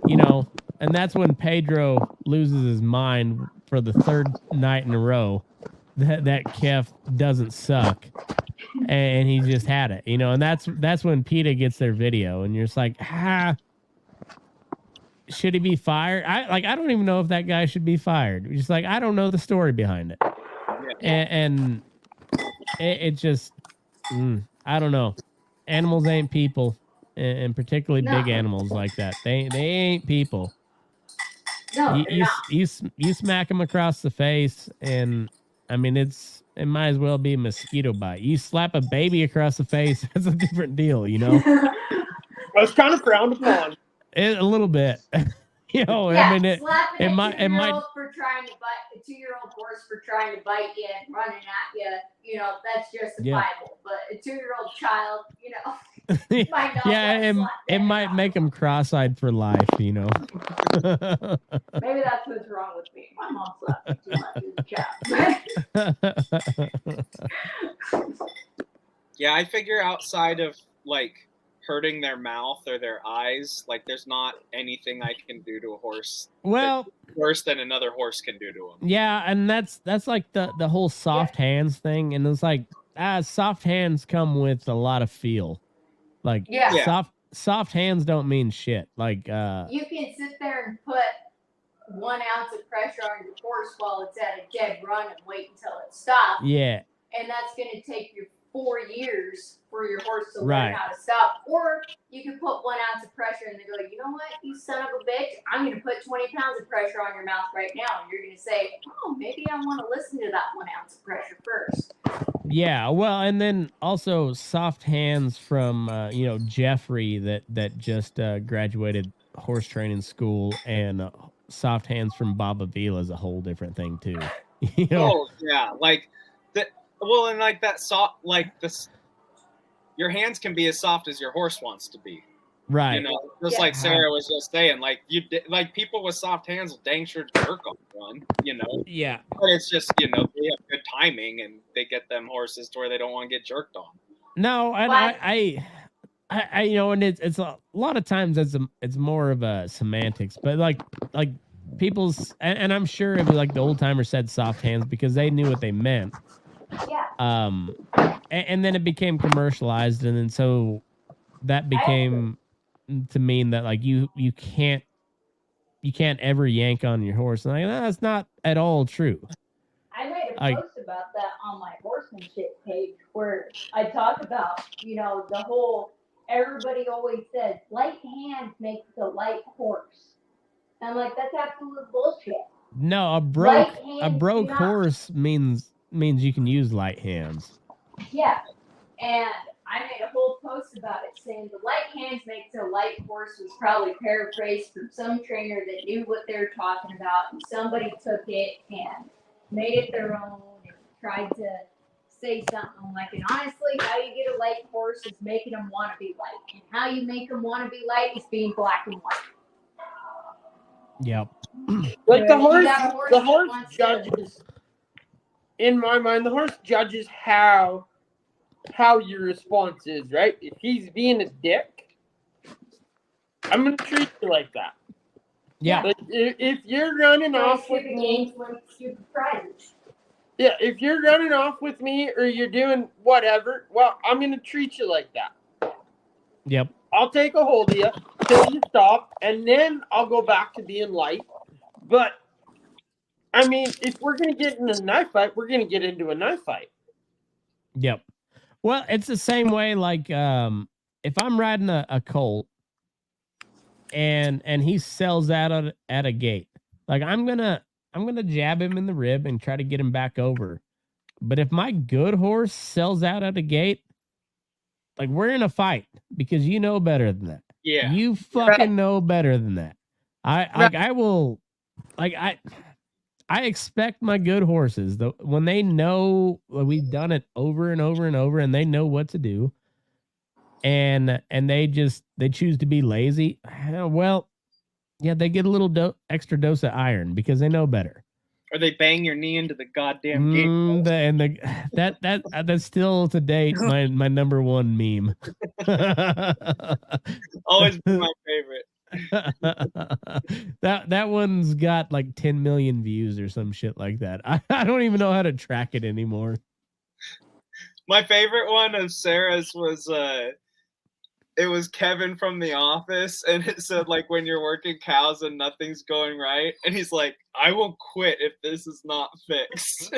you know, and that's when Pedro loses his mind for the third night in a row that calf doesn't suck, and he just had it, you know, and that's when PETA gets their video, and you're just like, should he be fired? I don't even know if that guy should be fired. Just like, I don't know the story behind it, and it just, I don't know. Animals ain't people. And particularly big animals like that. They ain't people. No, you smack them across the face, and I mean it might as well be a mosquito bite. You slap a baby across the face, that's a different deal, you know. It's kind of frowned upon. A little bit. You know, I mean it might for trying to bite a 2-year-old horse for trying to bite you and running at you, you know, that's justifiable. But a 2-year-old child, you know. It might make him cross-eyed for life, you know. Maybe that's what's wrong with me. My mom slapped me too much as a child. Yeah, I figure outside of like hurting their mouth or their eyes, like there's not anything I can do to a horse. Well, worse than another horse can do to him. Yeah, and that's like the whole soft hands thing, and it's like soft hands come with a lot of feel. Like soft hands don't mean shit. Like you can sit there and put 1 ounce of pressure on your horse while it's at a dead run and wait until it stops. Yeah. And that's gonna take you 4 years for your horse to learn how to stop. Or you can put 1 ounce of pressure and they go, you know what, you son of a bitch, I'm gonna put 20 pounds of pressure on your mouth right now, and you're gonna say, oh, maybe I want to listen to that 1 ounce of pressure first. Yeah, well, and then also soft hands from you know, Jeffrey that just graduated horse training school, and soft hands from Baba Vila is a whole different thing too. You know? Oh yeah, like that. Well, and like that soft, like this, your hands can be as soft as your horse wants to be. Right. You know, just like Sarah was just saying, like like people with soft hands will dang sure jerk on one, you know. Yeah. But it's just, you know, they have good timing and they get them horses to where they don't want to get jerked on. No, and I you know, and it's a lot of times it's more of a semantics, but like people's, and I'm sure it was like the old timer said soft hands because they knew what they meant. Yeah. And then it became commercialized, and then so that became to mean that like you can't ever yank on your horse. And like, no, that's not at all true. I made a post about that on my horsemanship page where I talk about, you know, the whole, everybody always says light hands make the light horse. And I'm like, that's absolute bullshit. No, a broke horse means you can use light hands. Yeah. And I made a whole post about it saying the light hands makes a light horse was probably paraphrased from some trainer that knew what they were talking about, and somebody took it and made it their own and tried to say something like, and honestly, how you get a light horse is making them want to be light. And how you make them want to be light is being black and white. Yep. Like the horse judges, in my mind, the horse judges how your response is, right? If he's being a dick, I'm gonna treat you like that. Yeah. Like, if you're running off with me, yeah, if you're running off with me or you're doing whatever, well, I'm gonna treat you like that. Yep. I'll take a hold of you till you stop, and then I'll go back to being light. But I mean, if we're gonna get in a knife fight, we're gonna get into a knife fight. Yep. Well, it's the same way. Like, if I'm riding a colt and he sells out at a gate, like I'm gonna jab him in the rib and try to get him back over. But if my good horse sells out at a gate, like we're in a fight because you know better than that. Yeah. You fucking know better than that. I expect my good horses, though, when they know we've done it over and over and over, and they know what to do, and they choose to be lazy. Well, yeah, they get a little extra dose of iron because they know better. Or they bang your knee into the goddamn gate. That's still to date my number one meme. Always been my favorite. that one's got like 10 million views or some shit like that. I don't even know how to track it anymore. My favorite one of Sarah's was it was Kevin from The Office, and it said like when you're working cows and nothing's going right, and he's like, I will quit if this is not fixed.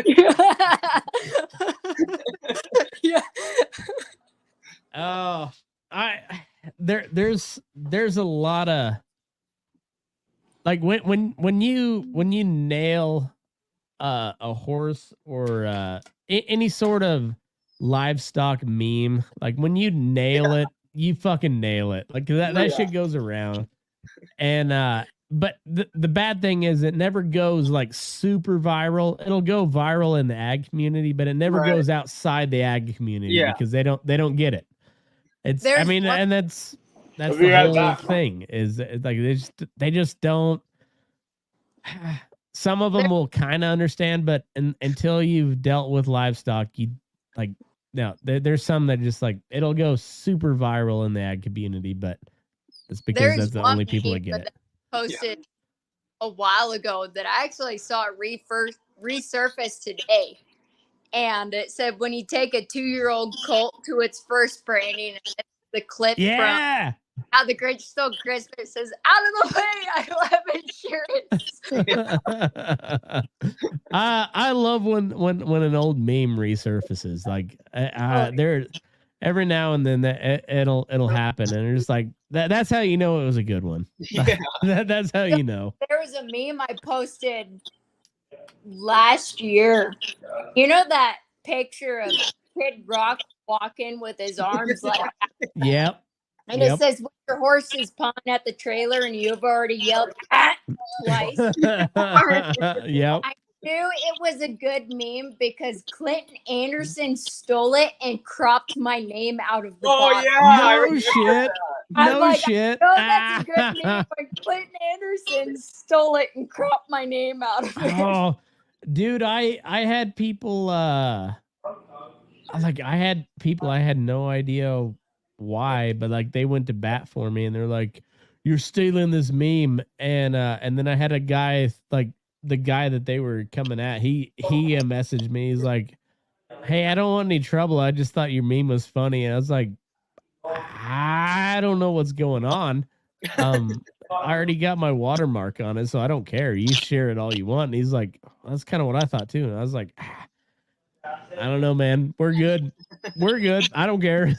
Yeah. Oh, there's a lot of like when you nail a horse or any sort of livestock meme, like when you nail it, you fucking nail it. Like that shit goes around. And but the bad thing is it never goes like super viral. It'll go viral in the ag community, but it never goes outside the ag community because they don't get it. It's and that's the whole thing is like they just don't. Some of them will kind of understand, but until you've dealt with livestock, you like no. There's some that just like it'll go super viral in the ag community, but it's because that's the only people that get it. Posted a while ago that I actually saw it resurface today. And it said when you take a 2-year-old colt to its first branding, and the clip from How the Grinch Stole Christmas says, out of the way, I have insurance. I love when an old meme resurfaces. Like there, every now and then it'll happen, and it's like that's how you know it was a good one. Yeah. That's how you know. There was a meme I posted last year. You know that picture of Kid Rock walking with his arms like Yep. And it says, when your horse is pawing at the trailer and you've already yelled twice. Yep. I knew it was a good meme because Clinton Anderson stole it and cropped my name out of the box. No shit. No shit. I know that's a good meme when Clinton Anderson stole it and cropped my name out of it. Oh, dude, I had people I had no idea why, but like they went to bat for me and they're like, you're stealing this meme. And then I had a guy, like the guy that they were coming at, he messaged me. He's like, Hey, I don't want any trouble. I just thought your meme was funny. And I was like, I don't know what's going on. I already got my watermark on it, so I don't care. You share it all you want. And he's like, that's kind of what I thought too. And I was like, I don't know, man. We're good. We're good. I don't care.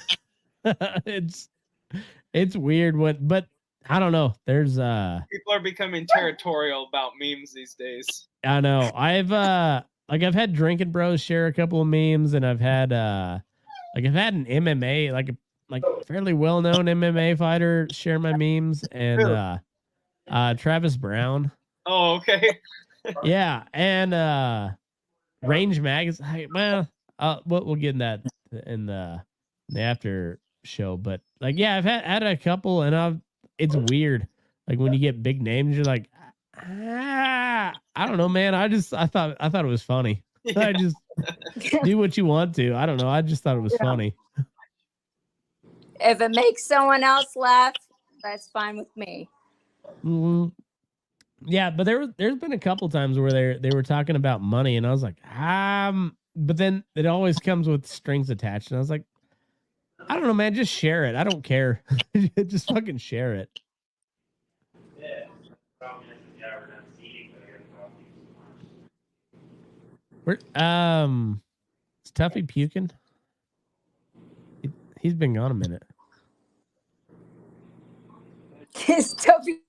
it's weird but I don't know. There's People are becoming territorial about memes these days. I know. I've had Drinking Bros share a couple of memes, and I've had an MMA, like a fairly well known MMA fighter share my memes, and Travis Brown. Oh, okay. Yeah, and Range Magazine. Well, we'll get in that in the after show, but like, yeah, I've had a couple, and it's weird. Like when you get big names, you're like, I don't know, man. I thought it was funny. Yeah. I just do what you want to. I don't know. I just thought it was funny. If it makes someone else laugh, that's fine with me. Mm-hmm. Yeah, but there's been a couple times where they were talking about money, and I was like, but then it always comes with strings attached, and I was like, I don't know, man. Just share it. I don't care. Just fucking share it. Is Tuffy puking? He's been gone a minute. It's Tuffy.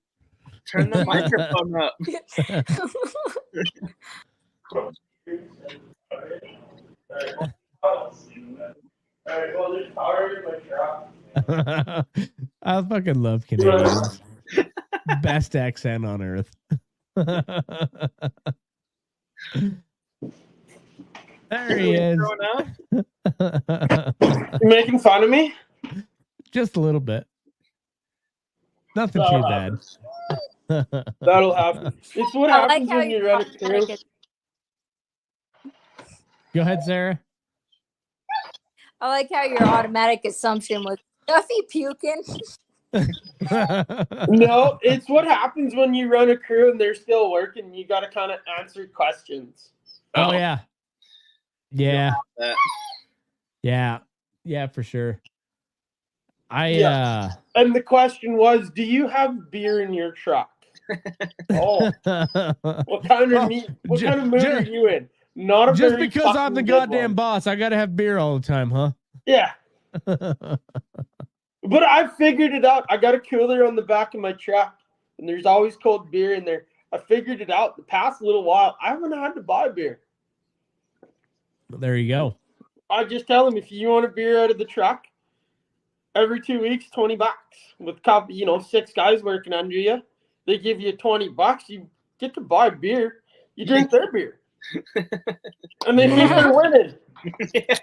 Turn the microphone up. I fucking love Canadians. Best accent on earth. There he is. You making fun of me? Just a little bit. Nothing too bad. That'll happen. It's what happens when you run a crew. Go ahead, Sarah. I like how your automatic assumption was Tuffy puking. No, it's what happens when you run a crew and they're still working. You got to kind of answer questions. Oh, yeah. Yeah. Yeah, for sure. And the question was, do you have beer in your truck? Oh. What kind of mood are you in? Not a just because I'm the goddamn boss, I gotta have beer all the time, huh? Yeah. But I figured it out. I got a cooler on the back of my truck, and there's always cold beer in there. I figured it out. The past little while, I haven't had to buy beer. There you go. I just tell them, if you want a beer out of the truck, every 2 weeks, $20 with 6 guys working under you. They give you $20. You get to buy beer. You drink their beer. And they think they're winning. Yeah.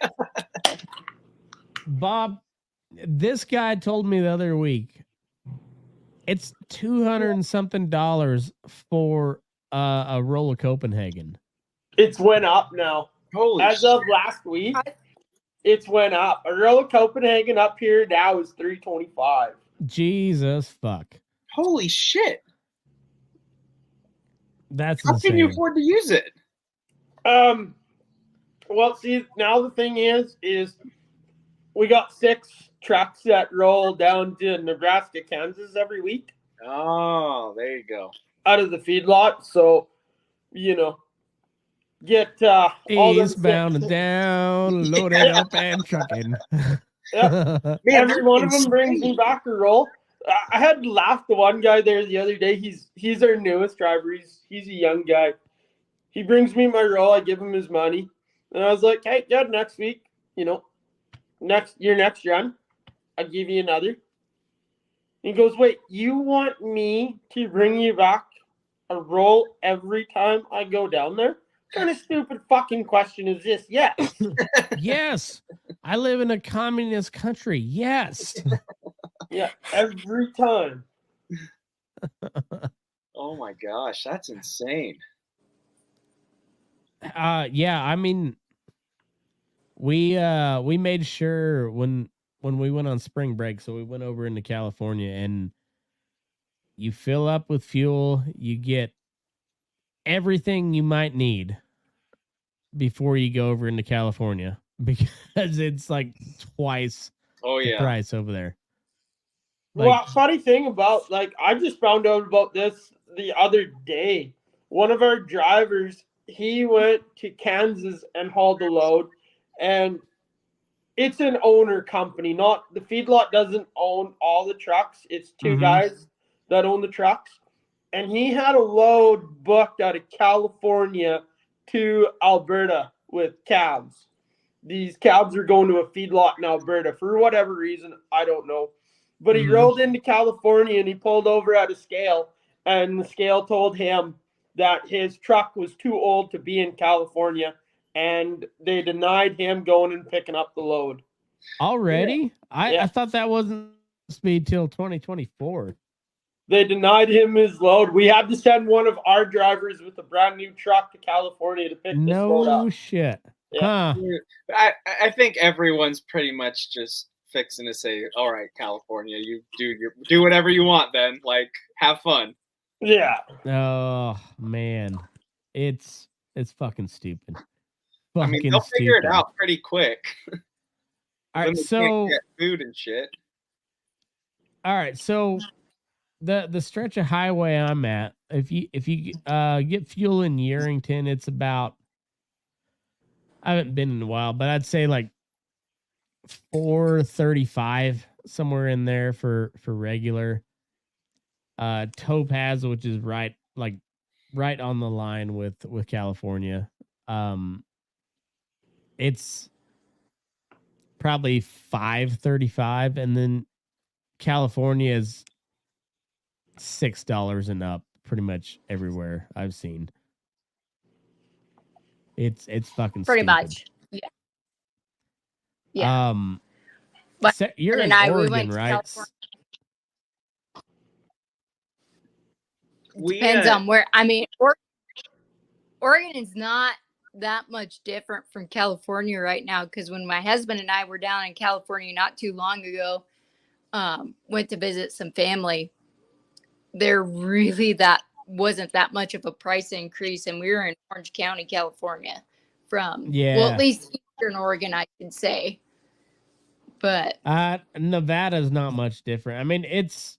Bob, this guy told me the other week it's $200 and something for a roll of Copenhagen. It's went up now. Holy As of last week, it's went up. A roll of Copenhagen up here now is $3.25. Jesus fuck. Holy shit. That's How insane. can you afford to use it? Well, see, now the thing is we got 6 trucks that roll down to Nebraska, Kansas every week. Oh, there you go. Out of the feedlot, so get all eastbound and down, loaded up and trucking. Yeah. Man, every one of them brings me back a roll. I had to laugh. The one guy there the other day, he's our newest driver. He's a young guy. He brings me my roll. I give him his money, and I was like, "Hey, Dad, next week, your next run, I'll give you another." He goes, "Wait, you want me to bring you back a roll every time I go down there? What kind of stupid fucking question is this?" Yes. Yes. I live in a communist country. Yes. Yeah, every time. Oh my gosh, that's insane. Yeah, I mean, we made sure when we went on spring break, so we went over into California, and you fill up with fuel, you get everything you might need before you go over into California. because it's like twice Oh the yeah. price over there. Well, funny thing about, like, I just found out about this the other day. One of our drivers, he went to Kansas and hauled a load, and it's an owner company. Not the feedlot doesn't own all the trucks. It's 2 Mhm. guys that own the trucks, and he had a load booked out of California to Alberta with calves. These calves are going to a feedlot in Alberta for whatever reason. I don't know. But he Mhm. rolled into California and he pulled over at a scale, and the scale told him that his truck was too old to be in California, and they denied him going and picking up the load. Already? I Yeah. thought that wasn't supposed to be till 2024. They denied him his load. We had to send one of our drivers with a brand new truck to California to pick this load No up. shit. Yeah. Huh. I think everyone's pretty much just fixing to say, all right, California, you do whatever you want then. Like, have fun. Yeah. Oh man. It's fucking stupid. I mean, Fucking they'll figure it stupid. out pretty quick. All Then right, they so can't get food and shit. the stretch of highway I'm at, if you get fuel in Yerington, it's about, I haven't been in a while, but I'd say like $4.35, somewhere in there for regular. Topaz, which is right on the line with California. It's probably $5.35, and then California is $6 and up pretty much everywhere I've seen. It's fucking Pretty stupid. much. Yeah. Yeah. But You're and in I, we Oregon, went to right? California. We Depends on where. I mean, Oregon is not that much different from California right now, because when my husband and I were down in California not too long ago, went to visit some family, there really wasn't that much of a price increase, and we were in Orange County, California, well, at least Eastern Oregon, I can say. But Nevada's not much different. I mean, it's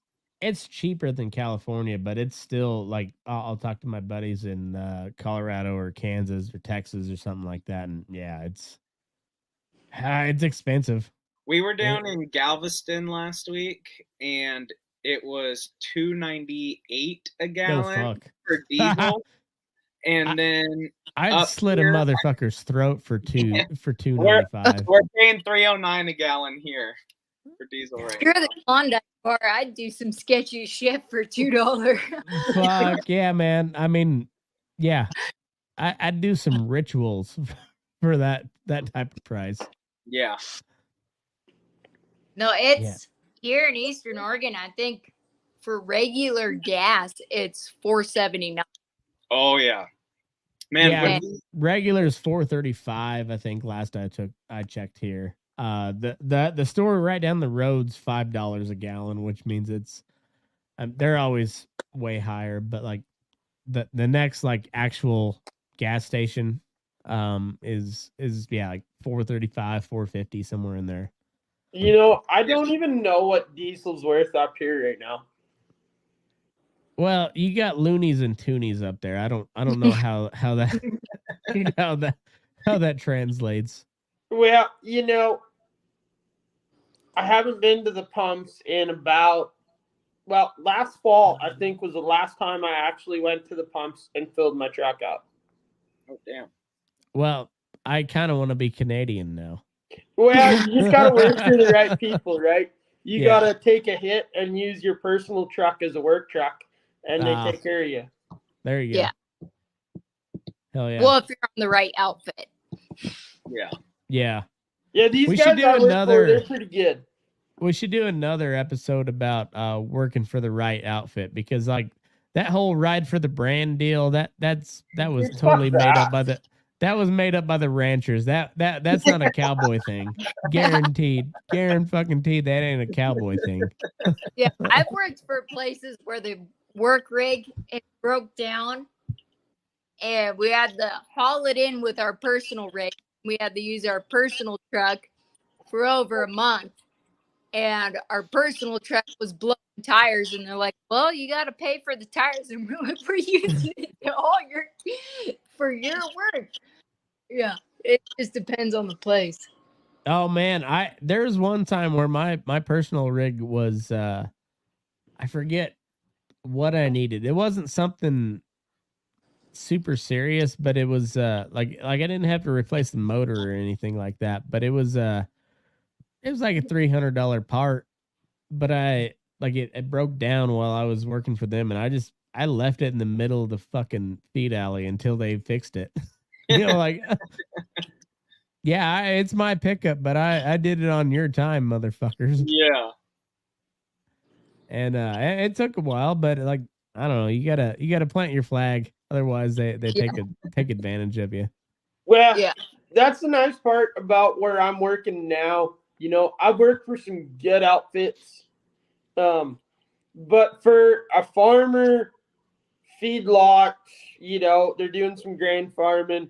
cheaper than California, but it's still like, I'll talk to my buddies in Colorado or Kansas or Texas or something like that, and yeah, it's expensive. We were down in Galveston last week, and it was $2.98 a gallon for diesel. And then I'd slit a motherfucker's throat for $2.95. We're paying $3.09 a gallon here for diesel right you're the Klondike bar, I'd do some sketchy shit for $2. Fuck yeah, man. I mean, yeah, I'd do some rituals for that type of price. Yeah. No, it's here in Eastern Oregon. I think for regular gas, it's $4.79. Oh yeah, man. Yeah, regular is $4.35. I think last I checked here. The store right down the road's $5 a gallon, which means it's they're always way higher. But like the next like actual gas station is like $4.35, $4.50, somewhere in there. You know, I don't even know what diesel's worth up here right now. Well, you got loonies and toonies up there. I don't know how that how that translates. Well, you know, I haven't been to the pumps in last fall, I think, was the last time I actually went to the pumps and filled my truck up. Oh damn. Well, I kind of want to be Canadian now. Well, you just gotta work for the right people, right? You gotta take a hit and use your personal truck as a work truck, and they take care of you. There you go. Yeah. Hell yeah. Well, if you're on the right outfit. Yeah. Yeah. Yeah, these We guys should do I work another. for, they're pretty good. We should do another episode about working for the right outfit, because like that whole ride for the brand deal, that was totally made up by the ranchers. That's not a cowboy thing. Guaranteed. Guaranteed that ain't a cowboy thing. Yeah, I've worked for places where the work rig it broke down, and we had to haul it in with our personal rig, We had to use our personal truck for over a month. And our personal truck was blowing tires, and they're like, well, you got to pay for the tires, and we're like, we're using it for your work. Yeah, it just depends on the place. Oh man, there's one time where my personal rig was I forget what I needed. It wasn't something super serious, but it was like I didn't have to replace the motor or anything like that, but it was like a $300 part, but it broke down while I was working for them, and I left it in the middle of the fucking feed alley until they fixed it. Like yeah, it's my pickup, but I did it on your time, motherfuckers. Yeah. And it took a while, but like I don't know, you gotta plant your flag, otherwise they take advantage of you. Well, Yeah. that's the nice part about where I'm working now. I work for some good outfits, but for a farmer feedlot, they're doing some grain farming.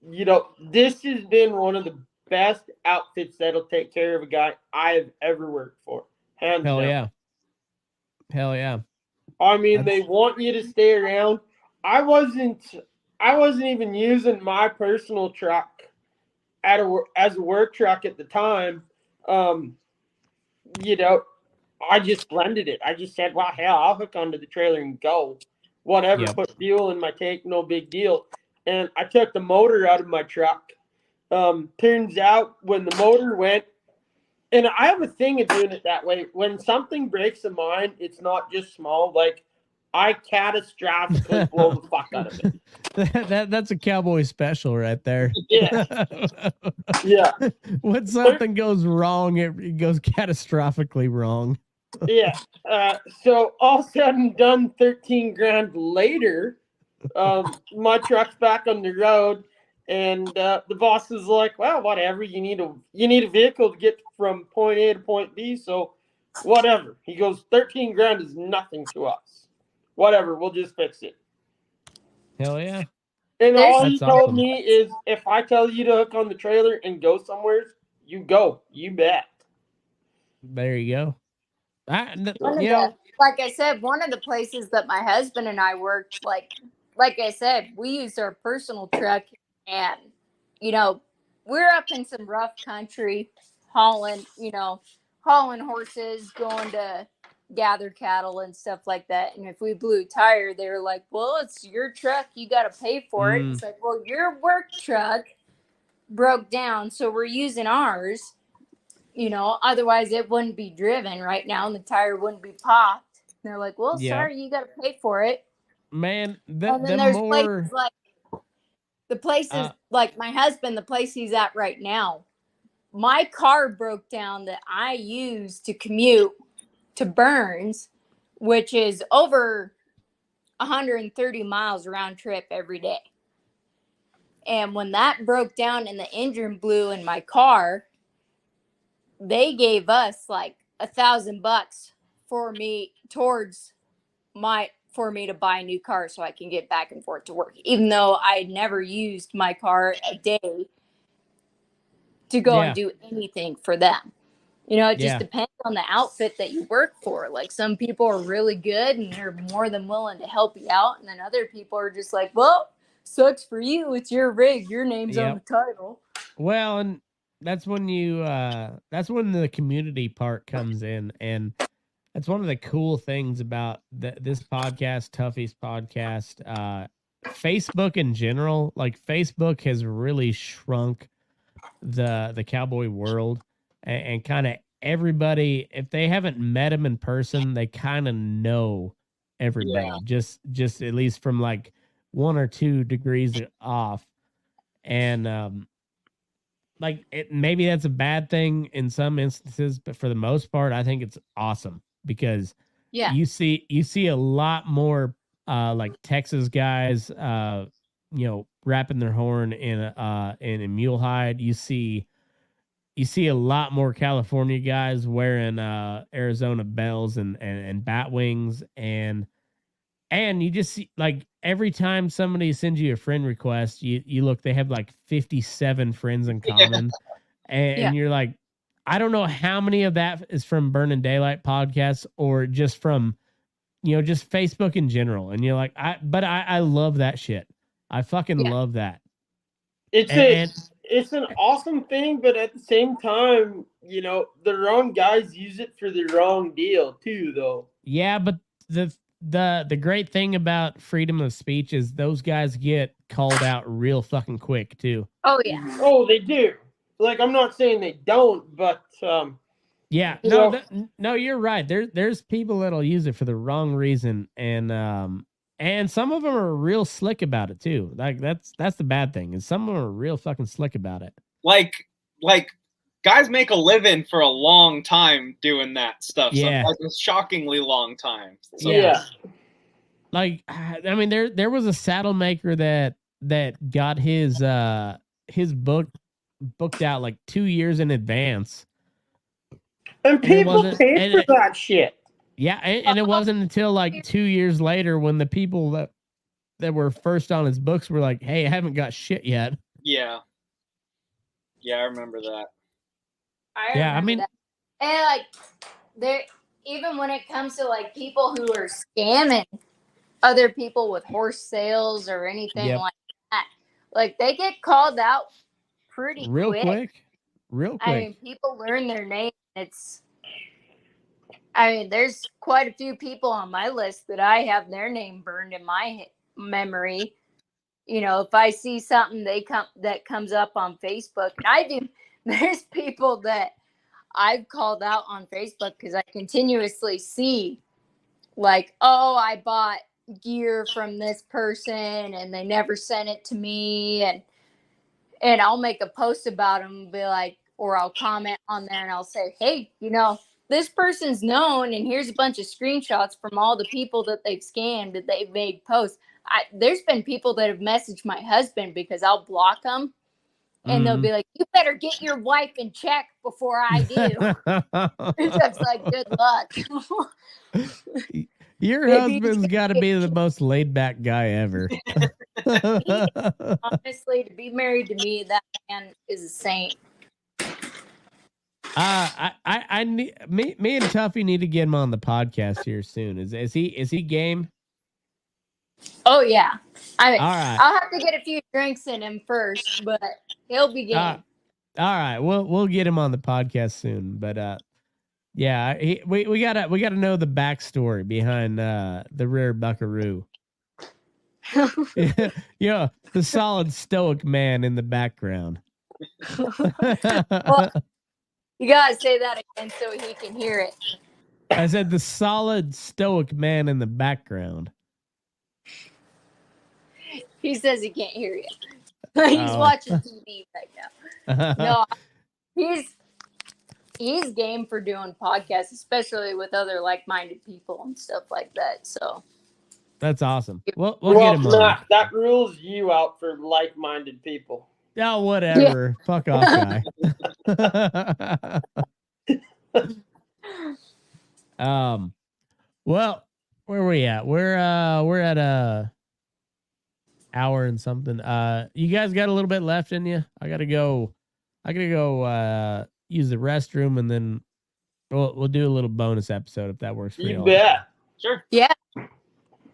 This has been one of the best outfits that'll take care of a guy I've ever worked for. Hands Hell down. yeah. Hell yeah. I mean, they want you to stay around. I wasn't even using my personal truck as a work truck at the time. I just blended it. I just said, well, hell, I'll hook onto the trailer and go. Whatever, Yep. Put fuel in my tank, no big deal. And I took the motor out of my truck. Turns out when the motor went, and I have a thing of doing it that way. When something breaks in mine, it's not just small. Like, I catastrophically blow the fuck out of it. That's a cowboy special right there. Yeah. Yeah. When something goes wrong, it goes catastrophically wrong. Yeah. So all said and done, 13 grand later, my truck's back on the road, and the boss is like, well, whatever, you need a vehicle to get from point A to point B, so whatever. He goes, 13 grand is nothing to us. Whatever, we'll just fix it. Hell yeah. And all he That's told awesome. me is, if I tell you to hook on the trailer and go somewhere, you go. You bet. There you go. Like I said, one of the places that my husband and I worked, like I said, we used our personal truck, and we're up in some rough country, hauling horses, going to gather cattle and stuff like that. And if we blew a tire, they were like, well, it's your truck, you got to pay for it. It's like, well, your work truck broke down, so we're using ours. Otherwise it wouldn't be driven right now, and the tire wouldn't be popped. And they're like, well, sorry, you got to pay for it. Man, And then there's places like the places like my husband, the place he's at right now. My car broke down that I use to commute to Burns, which is over 130 miles round trip every day. And when that broke down and the engine blew in my car, they gave us like $1,000 for me to buy a new car so I can get back and forth to work, even though I never used my car a day to go and do anything for them. It just depends on the outfit that you work for. Like, some people are really good and they're more than willing to help you out, and then other people are just like, well, sucks for you, it's your rig, your name's on the title. Well, and that's when that's when the community part comes in, and that's one of the cool things about this podcast, Tuffy's podcast, Facebook in general. Like, Facebook has really shrunk the cowboy world, and kind of everybody, if they haven't met him in person, they kind of know everybody, just at least from like 1 or 2 degrees off. And maybe that's a bad thing in some instances, but for the most part, I think it's awesome, because you see a lot more like Texas guys wrapping their horn in a mule hide. You see a lot more California guys wearing Arizona bells and bat wings, and And you just see, like, every time somebody sends you a friend request, you look, they have like 57 friends in common. And you're like, I don't know how many of that is from Burnin Daylight podcasts or just from, just Facebook in general. And you're like, I love that shit. I fucking love that. It's an awesome thing, but at the same time, the wrong guys use it for the wrong deal too, though. Yeah, but the great thing about freedom of speech is those guys get called out real fucking quick too. Oh yeah. Oh, they do. Like, I'm not saying they don't, but yeah, no, you're right. There's people that'll use it for the wrong reason, and some of them are real slick about it too. Like that's the bad thing, is some of them are real fucking slick about it. Like guys make a living for a long time doing that stuff. Yeah. Sometimes a shockingly long time. So. Yeah. Like, I mean, there was a saddle maker that got his booked out like 2 years in advance. And people paid for that shit. Yeah, and it wasn't until like 2 years later when the people that were first on his books were like, "Hey, I haven't got shit yet." Yeah. Yeah, I remember that. I mean, that. And like, there, even when it comes to like people who are scamming other people with horse sales or anything like that, like they get called out pretty real quick. I mean, people learn their name. There's quite a few people on my list that I have their name burned in my memory. If I see something that comes up on Facebook, and there's people that I've called out on Facebook because I continuously see, like, oh, I bought gear from this person and they never sent it to me, and I'll make a post about them and be like, or I'll comment on there and I'll say, hey, this person's known, and here's a bunch of screenshots from all the people that they've scammed that they've made posts. There's been people that have messaged my husband because I'll block them, and they'll be like, you better get your wife in check before I do. It's like, good luck. Your husband's got to be the most laid back guy ever. Honestly, to be married to me, that man is a saint. I need me and Tuffy need to get him on the podcast here soon. Is he game? Oh yeah. All right. I'll have to get a few drinks in him first, but he'll be game. All right, we'll get him on the podcast soon. But yeah, we gotta know the backstory behind the rare buckaroo. Yeah, the solid stoic man in the background. Well, you gotta say that again so he can hear it. I said the solid stoic man in the background. He says he can't hear you. He's watching TV right now. No, he's game for doing podcasts, especially with other like-minded people and stuff like that. So that's awesome. We'll get him on. That rules you out for like-minded people. Oh, whatever. Yeah. Fuck off, guy. Well, where are we at? We're at a hour and something. You guys got a little bit left in you? I gotta go use the restroom, and then we'll do a little bonus episode if that works for you. You bet. Sure. Yeah.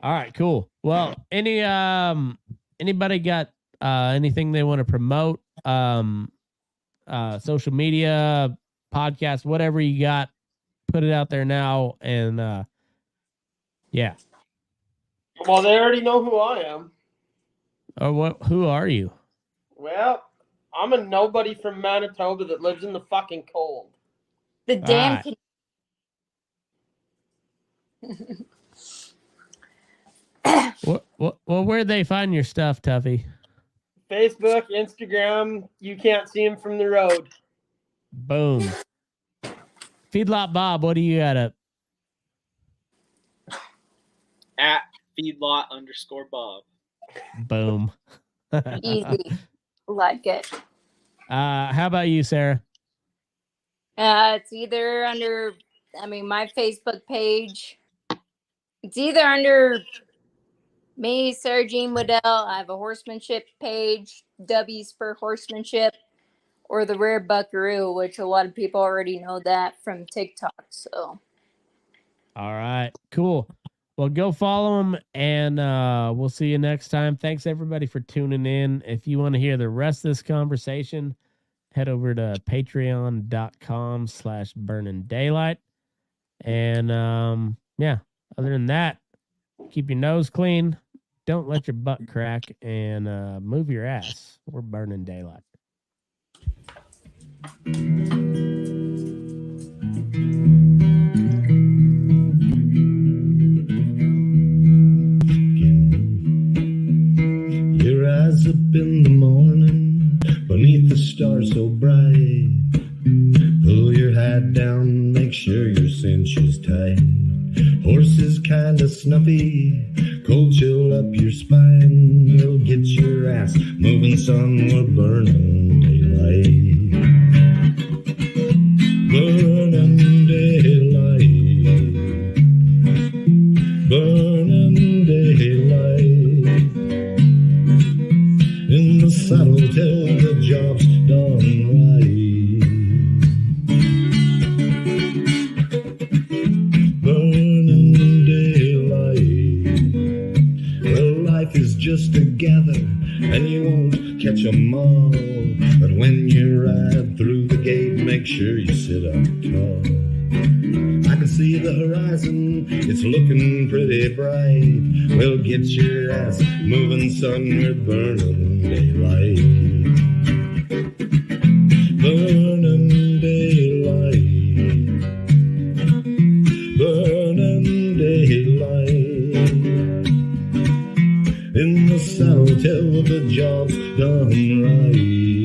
All right, cool. Well, anybody got anything they want to promote? Social media, podcast, whatever you got, put it out there now. And yeah. Well, they already know who I am. Oh, who are you? Well, I'm a nobody from Manitoba that lives in the fucking cold. The damn. Well, where'd they find your stuff, Tuffy? Facebook, Instagram. You can't see him from the road. Boom. Feedlot Bob, what do you got up? At feedlot_Bob. Boom. Easy. Like it. How about you, Sarah? It's either under, my Facebook page. It's either under Me, Sarah Jean Waddell. I have a horsemanship page, W's for horsemanship, or the Rare Buckaroo, which a lot of people already know that from TikTok. So, All right, cool. Well, go follow them, and we'll see you next time. Thanks, everybody, for tuning in. If you want to hear the rest of this conversation, head over to patreon.com/burning-daylight. And, yeah, other than that, keep your nose clean. Don't let your butt crack, and move your ass. We're burning daylight. Your eyes up in the morning, beneath the stars so bright. Pull your hat down, make sure your cinch is tight. Horse is kinda snuffy, cold chill up your spine. We'll get your ass moving, son, we're burning daylight. Burning daylight. Burning daylight. In the saddle till the job's done right. Burning daylight. Well, life is just a gather, and you won't catch 'em all. But when you ride through the gate, make sure you sit up tall. I can see the horizon, it's looking pretty bright. Well, get your ass moving, son, we're burning daylight. Burning daylight. Burning daylight. In the saddle till the job's done right.